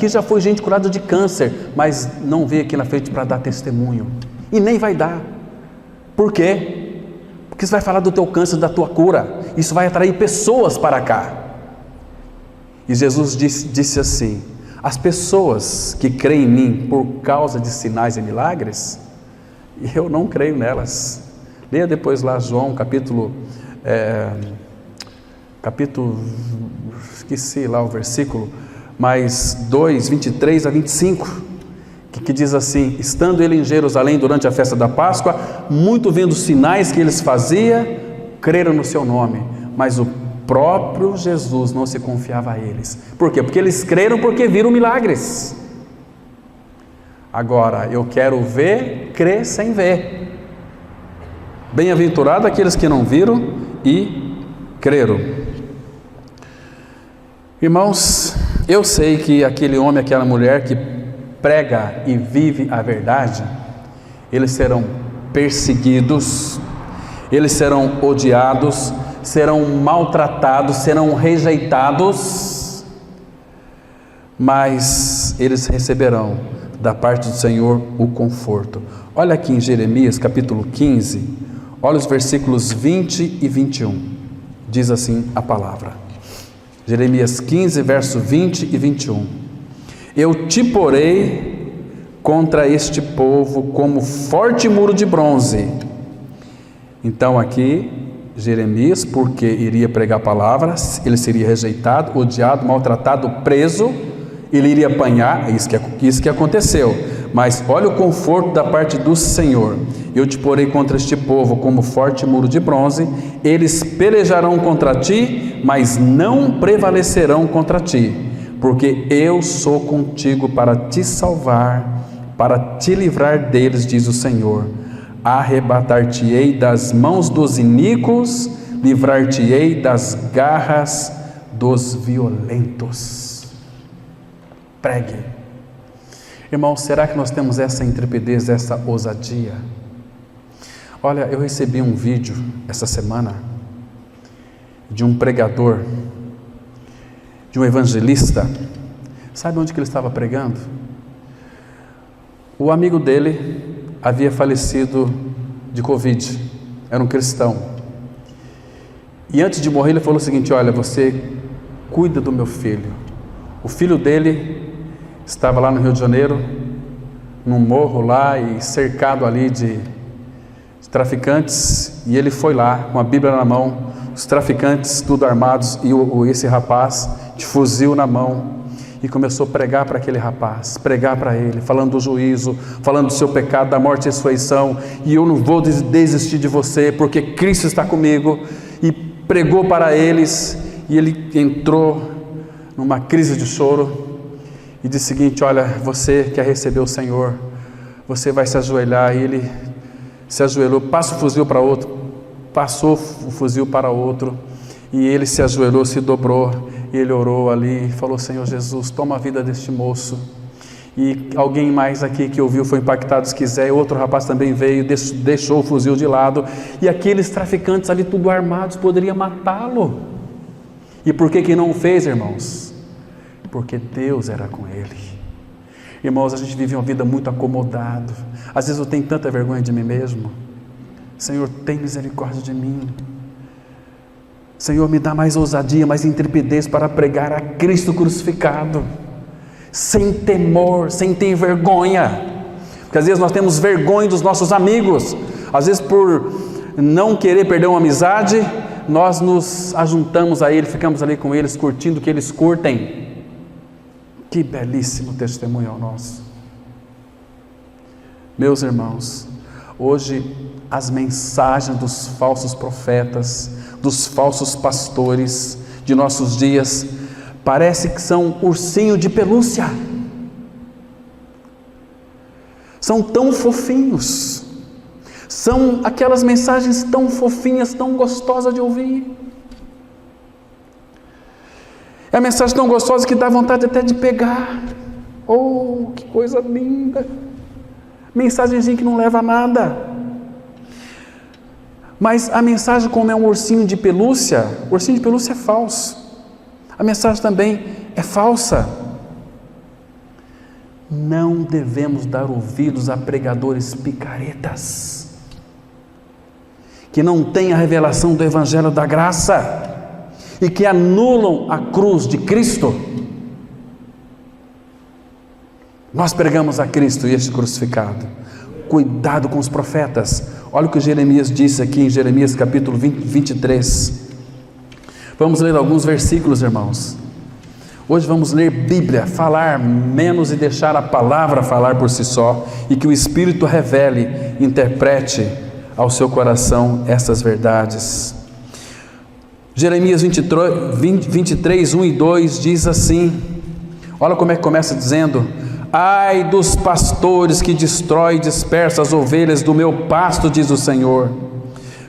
já foi gente curada de câncer, mas não veio aqui na frente para dar testemunho. E nem vai dar. Por quê? Porque você vai falar do teu câncer, da tua cura. Isso vai atrair pessoas para cá. E Jesus disse assim, as pessoas que creem em mim por causa de sinais e milagres, eu não creio nelas. Leia depois lá João, capítulo, esqueci lá o versículo, mas 2, 23 a 25, que diz assim, estando ele em Jerusalém durante a festa da Páscoa, muito vendo os sinais que eles faziam, creram no seu nome, mas o próprio Jesus não se confiava a eles. Por quê? Porque eles creram porque viram milagres. Agora, eu quero ver, crer sem ver. Bem-aventurado aqueles que não viram e creram. Irmãos, eu sei que aquele homem, aquela mulher que prega e vive a verdade, eles serão perseguidos, eles serão odiados, serão maltratados, serão rejeitados, mas eles receberão da parte do Senhor o conforto. Olha aqui em Jeremias capítulo 15, olha os versículos 20 e 21, diz assim a palavra, Jeremias 15, verso 20 e 21, eu te porei contra este povo como forte muro de bronze. Então aqui Jeremias, porque iria pregar a palavra, ele seria rejeitado, odiado, maltratado, preso, ele iria apanhar, isso que aconteceu, mas olha o conforto da parte do Senhor, eu te porei contra este povo como forte muro de bronze, eles pelejarão contra ti, mas não prevalecerão contra ti, porque eu sou contigo para te salvar, para te livrar deles, diz o Senhor. Arrebatar-te-ei das mãos dos iníquos, livrar-te-ei das garras dos violentos. Pregue. Irmãos, será que nós temos essa intrepidez, essa ousadia? Olha, eu recebi um vídeo essa semana de um pregador, de um evangelista. Sabe onde que ele estava pregando? O amigo dele havia falecido de Covid, era um cristão, e antes de morrer ele falou o seguinte, olha, você cuida do meu filho. O filho dele estava lá no Rio de Janeiro, num morro lá e cercado ali de traficantes, e ele foi lá com a Bíblia na mão, os traficantes tudo armados, e esse rapaz de fuzil na mão, e começou a pregar para aquele rapaz, pregar para ele, falando do juízo, falando do seu pecado, da morte e ressurreição, e eu não vou desistir de você, porque Cristo está comigo, e pregou para eles, e ele entrou numa crise de choro, e disse o seguinte: olha, você quer receber o Senhor, você vai se ajoelhar. E ele se ajoelhou, passa o fuzil para outro, passou o fuzil para outro, e ele se ajoelhou, se dobrou, e ele orou ali, e falou: Senhor Jesus, toma a vida deste moço. E alguém mais aqui que ouviu foi impactado, se quiser. Outro rapaz também veio, deixou o fuzil de lado, e aqueles traficantes ali tudo armados poderiam matá-lo. E por que não o fez, irmãos? Porque Deus era com ele. Irmãos, a gente vive uma vida muito acomodado. Às vezes eu tenho tanta vergonha de mim mesmo. Senhor, tem misericórdia de mim. Senhor, me dá mais ousadia, mais intrepidez para pregar a Cristo crucificado, sem temor, sem ter vergonha. Porque às vezes nós temos vergonha dos nossos amigos. Às vezes, por não querer perder uma amizade, nós nos ajuntamos a eles, ficamos ali com eles, curtindo o que eles curtem. Que belíssimo testemunho ao nosso. Meus irmãos, hoje as mensagens dos falsos profetas, dos falsos pastores de nossos dias, parece que são ursinho de pelúcia. São tão fofinhos, são aquelas mensagens tão fofinhas, tão gostosas de ouvir. É a mensagem tão gostosa que dá vontade até de pegar. Oh, que coisa linda! Mensagenzinha que não leva a nada. Mas a mensagem, como é um ursinho de pelúcia, o ursinho de pelúcia é falso. A mensagem também é falsa. Não devemos dar ouvidos a pregadores picaretas, que não têm a revelação do Evangelho da Graça, e que anulam a cruz de Cristo. Nós pregamos a Cristo e este crucificado. Cuidado com os profetas. Olha o que Jeremias disse aqui em Jeremias capítulo 23. Vamos ler alguns versículos, irmãos. Hoje vamos ler Bíblia, falar menos e deixar a palavra falar por si só, e que o Espírito revele, interprete ao seu coração essas verdades. Jeremias 23, 1 e 2 diz assim, olha como é que começa dizendo: ai dos pastores que destrói e dispersa as ovelhas do meu pasto, diz o Senhor.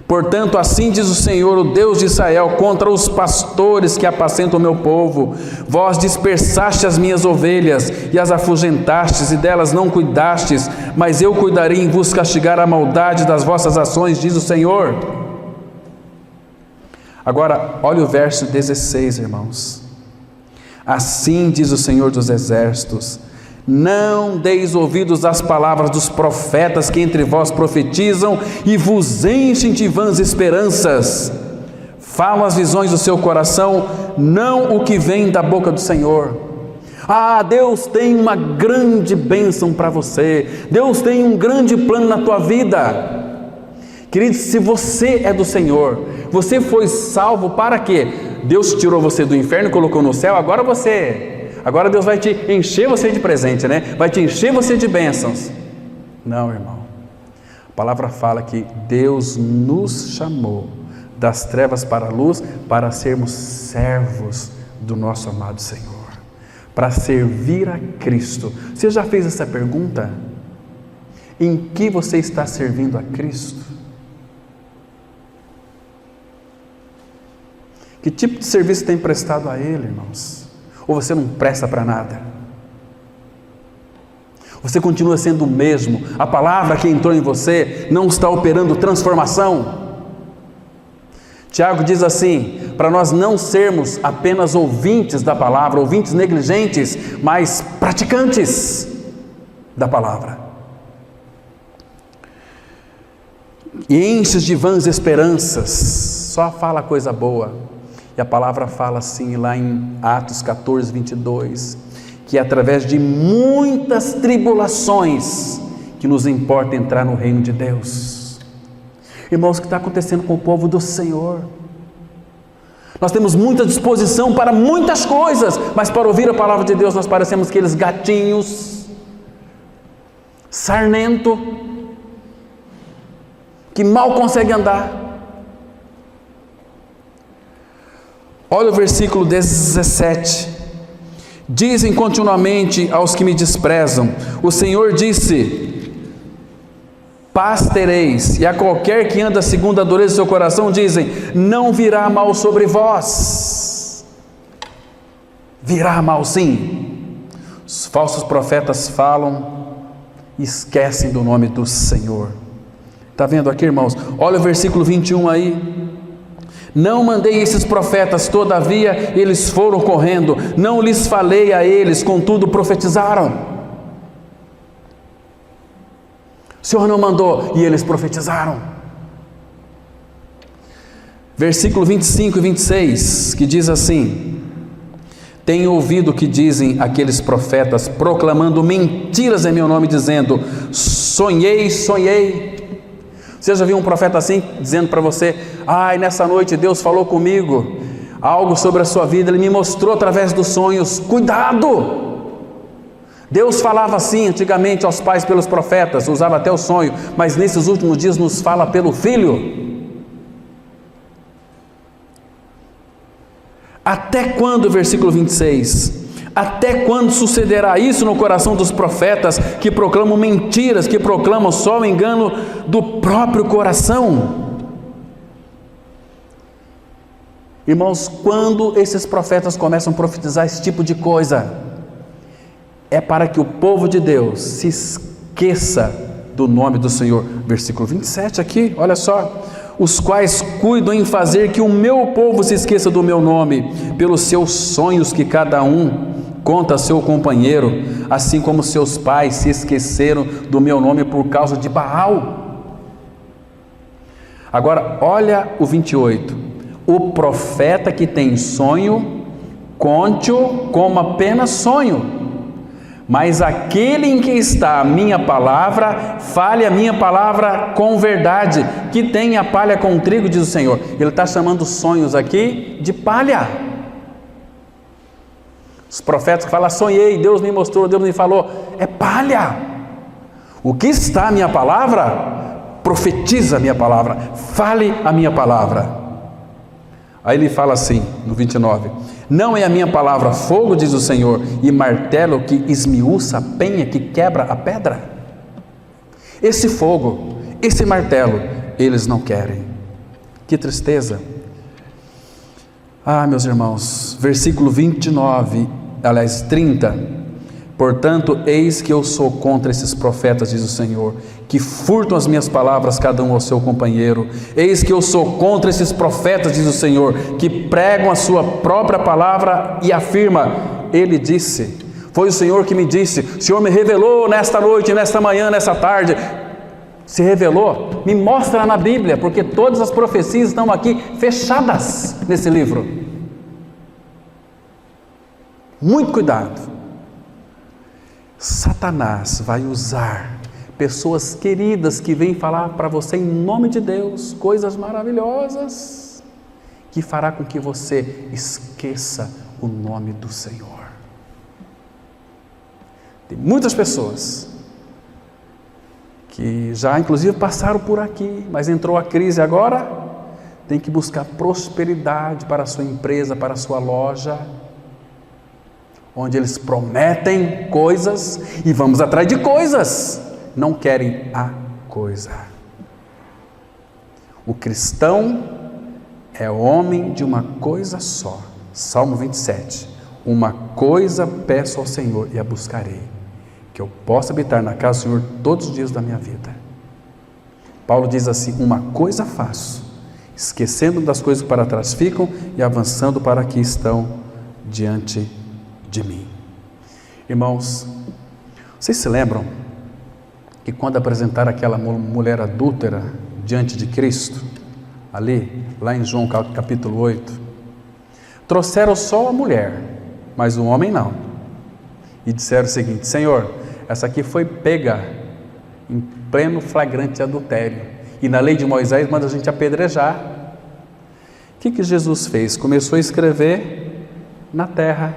Portanto, assim diz o Senhor, o Deus de Israel, contra os pastores que apacentam o meu povo: vós dispersaste as minhas ovelhas e as afugentastes, e delas não cuidastes, mas eu cuidarei em vos castigar a maldade das vossas ações, diz o Senhor. Agora, olha o verso 16, irmãos. Assim diz o Senhor dos Exércitos: não deis ouvidos às palavras dos profetas que entre vós profetizam e vos enchem de vãs esperanças. Falam as visões do seu coração, não o que vem da boca do Senhor. Ah, Deus tem uma grande bênção para você, Deus tem um grande plano na tua vida. Querido, se você é do Senhor, você foi salvo para quê? Deus tirou você do inferno e colocou no céu, agora Deus vai te encher você de presente, né? Vai te encher você de bênçãos. Não, irmão. A palavra fala que Deus nos chamou das trevas para a luz para sermos servos do nosso amado Senhor, para servir a Cristo. Você já fez essa pergunta? Em que você está servindo a Cristo? Que tipo de serviço tem prestado a Ele, irmãos? Ou você não presta para nada? Você continua sendo o mesmo? A palavra que entrou em você não está operando transformação? Tiago diz assim, para nós não sermos apenas ouvintes da palavra, ouvintes negligentes, mas praticantes da palavra. E enches de vãs esperanças, só fala coisa boa. E a palavra fala assim lá em Atos 14, 22, que é através de muitas tribulações que nos importa entrar no reino de Deus. Irmãos, o que está acontecendo com o povo do Senhor? Nós temos muita disposição para muitas coisas, mas para ouvir a palavra de Deus nós parecemos aqueles gatinhos, sarnento, que mal consegue andar. Olha o versículo 17. Dizem continuamente aos que me desprezam: o Senhor disse, paz tereis, e a qualquer que anda segundo a dureza do seu coração, dizem, não virá mal sobre vós. Virá mal sim. Os falsos profetas falam e esquecem do nome do Senhor. Está vendo aqui, irmãos? Olha o versículo 21 aí. Não mandei esses profetas, todavia eles foram correndo. Não lhes falei a eles, contudo profetizaram. O Senhor não mandou e eles profetizaram. Versículo 25 e 26, que diz assim: tenho ouvido o que dizem aqueles profetas, proclamando mentiras em meu nome, dizendo, sonhei, sonhei. Você já viu um profeta assim, dizendo para você, nessa noite Deus falou comigo, algo sobre a sua vida, Ele me mostrou através dos sonhos. Cuidado! Deus falava assim antigamente aos pais pelos profetas, usava até o sonho, mas nesses últimos dias nos fala pelo Filho. Até quando, versículo 26, até quando sucederá isso no coração dos profetas, que proclamam mentiras, que proclamam só o engano do próprio coração? Irmãos, quando esses profetas começam a profetizar esse tipo de coisa, é para que o povo de Deus se esqueça do nome do Senhor. Versículo 27 aqui, olha só: os quais cuidam em fazer que o meu povo se esqueça do meu nome, pelos seus sonhos que cada um conta a seu companheiro, assim como seus pais se esqueceram do meu nome por causa de Baal. Agora, olha o 28. O profeta que tem sonho, conte-o como apenas sonho. Mas aquele em que está a minha palavra, fale a minha palavra com verdade, que tem a palha com o trigo, diz o Senhor. Ele está chamando sonhos aqui de palha. Os profetas que falam, sonhei, Deus me mostrou, Deus me falou, é palha. O que está a minha palavra, profetiza a minha palavra, fale a minha palavra. Aí ele fala assim, no 29, não é a minha palavra fogo, diz o Senhor, e martelo que esmiuça a penha, que quebra a pedra? Esse fogo, esse martelo, eles não querem. Que tristeza. Meus irmãos, versículo 30, portanto, eis que eu sou contra esses profetas, diz o Senhor, que furtam as minhas palavras, cada um ao seu companheiro. Eis que eu sou contra esses profetas, diz o Senhor, que pregam a sua própria palavra e afirma, Ele disse, foi o Senhor que me disse, o Senhor me revelou nesta noite, nesta manhã, nesta tarde. Se revelou, me mostra na Bíblia, porque todas as profecias estão aqui fechadas nesse livro. Muito cuidado. Satanás vai usar pessoas queridas que vêm falar para você em nome de Deus coisas maravilhosas, que fará com que você esqueça o nome do Senhor. Tem muitas pessoas que já inclusive passaram por aqui, mas entrou a crise agora, tem que buscar prosperidade para a sua empresa, para a sua loja, onde eles prometem coisas e vamos atrás de coisas, não querem a coisa. O cristão é homem de uma coisa só. Salmo 27, uma coisa peço ao Senhor e a buscarei, que eu possa habitar na casa do Senhor todos os dias da minha vida. Paulo diz assim, uma coisa faço, esquecendo das coisas que para trás ficam e avançando para que estão diante de mim. Irmãos, vocês se lembram que quando apresentaram aquela mulher adúltera diante de Cristo, ali, lá em João capítulo 8, trouxeram só a mulher, mas o homem não, e disseram o seguinte, Senhor, essa aqui foi pega em pleno flagrante adultério, e na lei de Moisés manda a gente apedrejar. O que Jesus fez? Começou a escrever na terra.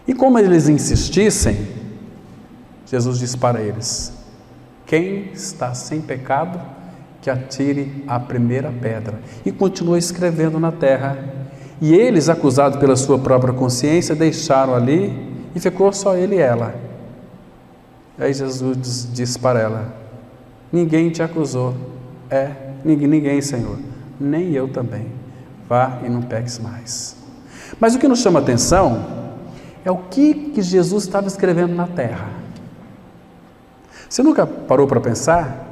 E como eles insistissem, Jesus disse para eles: quem está sem pecado, que atire a primeira pedra. E continuou escrevendo na terra. E eles, acusados pela sua própria consciência, deixaram ali e ficou só ele e ela. Aí Jesus disse para ela: ninguém te acusou. Ninguém, Senhor, nem eu também. Vá e não peques mais. Mas o que nos chama a atenção é o que Jesus estava escrevendo na terra. Você nunca parou para pensar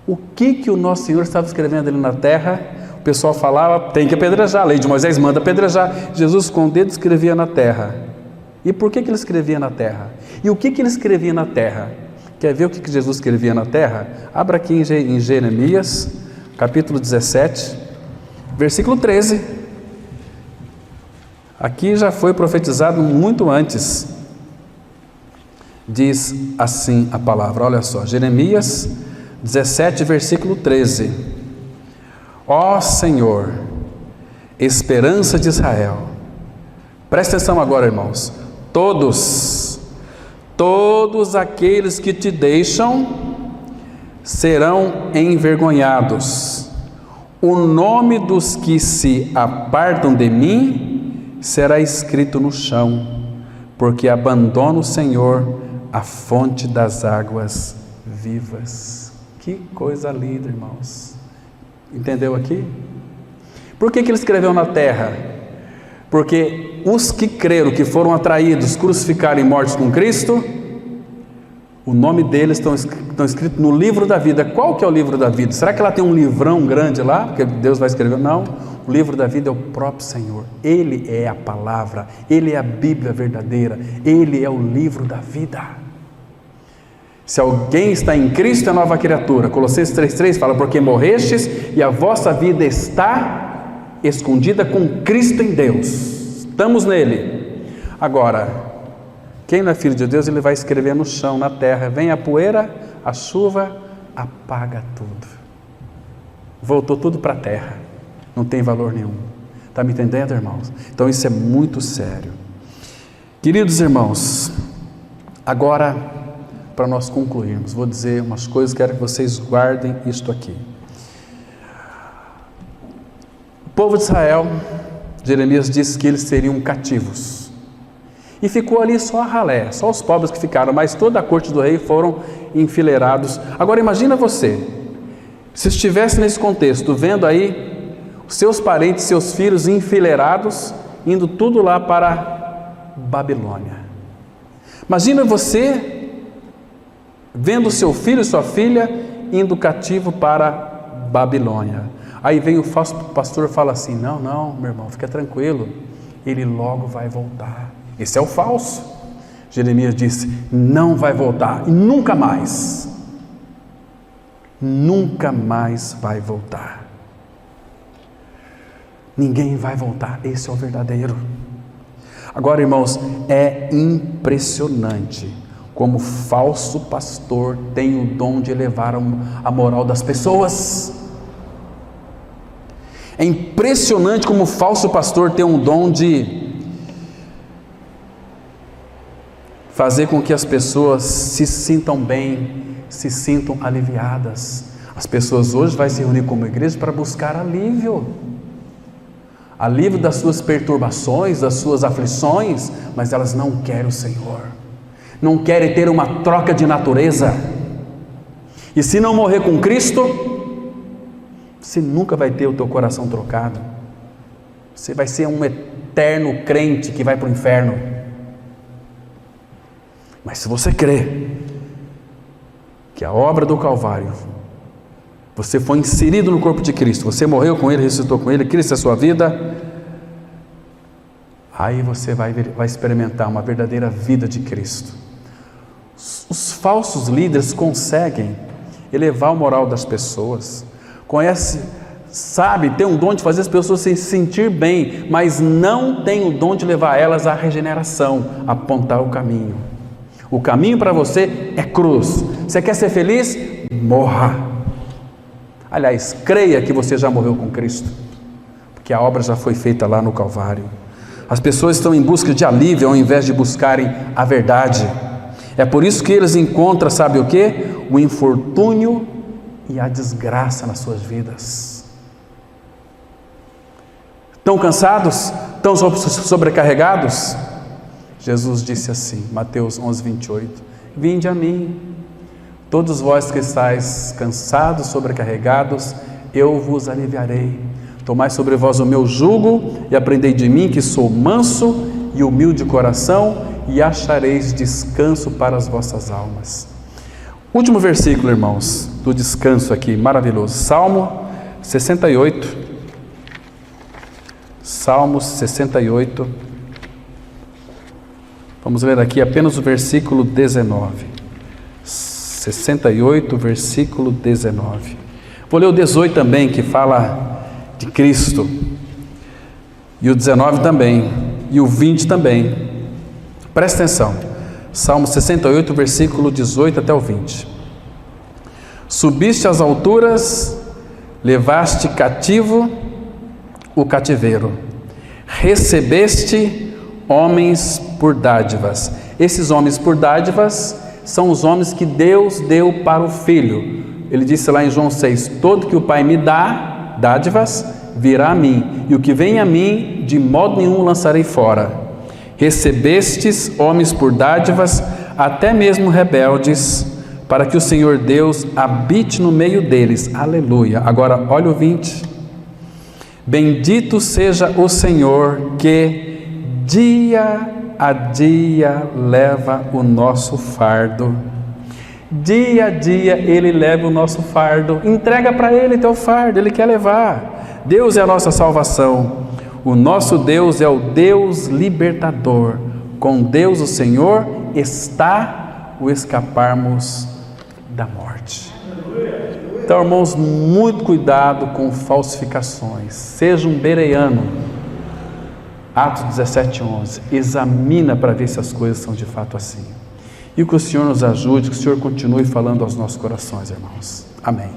o que o nosso Senhor estava escrevendo ali na terra? O pessoal falava, tem que apedrejar, a lei de Moisés manda apedrejar. Jesus com o dedo escrevia na terra. E por que ele escrevia na terra? E o que ele escrevia na terra? Quer ver o que Jesus escrevia na terra? Abra aqui em Jeremias, capítulo 17, versículo 13. Aqui já foi profetizado muito antes. Diz assim a palavra, olha só, Jeremias 17, versículo 13. Ó Senhor, esperança de Israel. Presta atenção agora, irmãos. Todos aqueles que te deixam serão envergonhados. O nome dos que se apartam de mim será escrito no chão, porque abandona o Senhor, a fonte das águas vivas. Que coisa linda, irmãos. Entendeu aqui? Por que ele escreveu na terra? Porque os que creram, que foram atraídos, crucificaram e mortos com Cristo, o nome deles estão escritos no livro da vida. Qual que é o livro da vida? Será que ela tem um livrão grande lá, porque Deus vai escrever? Não, o livro da vida é o próprio Senhor. Ele é a palavra, Ele é a Bíblia verdadeira, Ele é o livro da vida. Se alguém está em Cristo, é nova criatura. Colossenses 3,3 fala, porque morrestes e a vossa vida está escondida com Cristo em Deus. Estamos nele. Agora, quem não é filho de Deus, ele vai escrever no chão, na terra. Vem a poeira, a chuva, apaga tudo. Voltou tudo para a terra. Não tem valor nenhum. Está me entendendo, irmãos? Então isso é muito sério. Queridos irmãos, agora, para nós concluirmos, vou dizer umas coisas, quero que vocês guardem isto aqui. O povo de Israel, Jeremias disse que eles seriam cativos. E ficou ali só a ralé, só os pobres que ficaram, mas toda a corte do rei foram enfileirados. Agora imagina você, se estivesse nesse contexto, vendo aí os seus parentes, seus filhos enfileirados, indo tudo lá para Babilônia. Imagina você vendo seu filho e sua filha indo cativo para Babilônia. Aí vem o falso pastor e fala assim, não, meu irmão, fica tranquilo, ele logo vai voltar. Esse é o falso. Jeremias disse, não vai voltar, e nunca mais vai voltar. Ninguém vai voltar, esse é o verdadeiro. Agora, irmãos, é impressionante como o falso pastor tem o dom de elevar a moral das pessoas. É impressionante como o falso pastor tem um dom de fazer com que as pessoas se sintam bem, se sintam aliviadas. As pessoas hoje vão se reunir como igreja para buscar alívio das suas perturbações, das suas aflições, mas elas não querem o Senhor, não querem ter uma troca de natureza. E se não morrer com Cristo, você nunca vai ter o teu coração trocado. Você vai ser um eterno crente que vai para o inferno. Mas se você crê que a obra do Calvário, você foi inserido no corpo de Cristo, você morreu com Ele, ressuscitou com Ele, Cristo é a sua vida, aí você vai experimentar uma verdadeira vida de Cristo. Os falsos líderes conseguem elevar o moral das pessoas, tem um dom de fazer as pessoas se sentir bem, mas não tem o dom de levar elas à regeneração, apontar o caminho. O caminho para você é cruz. Você quer ser feliz? Morra. Aliás, creia que você já morreu com Cristo, porque a obra já foi feita lá no Calvário. As pessoas estão em busca de alívio ao invés de buscarem a verdade. É por isso que eles encontram, sabe o quê? O infortúnio e a desgraça nas suas vidas. Estão cansados? Estão sobrecarregados? Jesus disse assim, Mateus 11, 28, vinde a mim, todos vós que estáis cansados, sobrecarregados, eu vos aliviarei. Tomai sobre vós o meu jugo e aprendei de mim, que sou manso e humilde de coração, e achareis descanso para as vossas almas. Último versículo, irmãos, do descanso aqui, maravilhoso. Salmo 68. Salmos 68. Vamos ler aqui apenas o versículo 19. 68, versículo 19. Vou ler o 18 também, que fala de Cristo. E o 19 também. E o 20 também. Presta atenção. Salmo 68, versículo 18 até o 20. Subiste às alturas, levaste cativo o cativeiro, recebeste homens por dádivas. Esses homens por dádivas são os homens que Deus deu para o Filho. Ele disse lá em João 6, todo que o Pai me dá, dádivas, virá a mim, e o que vem a mim, de modo nenhum lançarei fora. Recebestes homens por dádivas, até mesmo rebeldes, para que o Senhor Deus habite no meio deles. Aleluia. Agora, olha o 20. Bendito seja o Senhor, que dia a dia leva o nosso fardo. Dia a dia Ele leva o nosso fardo. Entrega para Ele teu fardo, Ele quer levar. Deus é a nossa salvação. O nosso Deus é o Deus libertador. Com Deus o Senhor está o escaparmos da morte. Então, irmãos, muito cuidado com falsificações. Seja um bereano. Atos 17:11. Examina para ver se as coisas são de fato assim. E que o Senhor nos ajude, que o Senhor continue falando aos nossos corações, irmãos. Amém.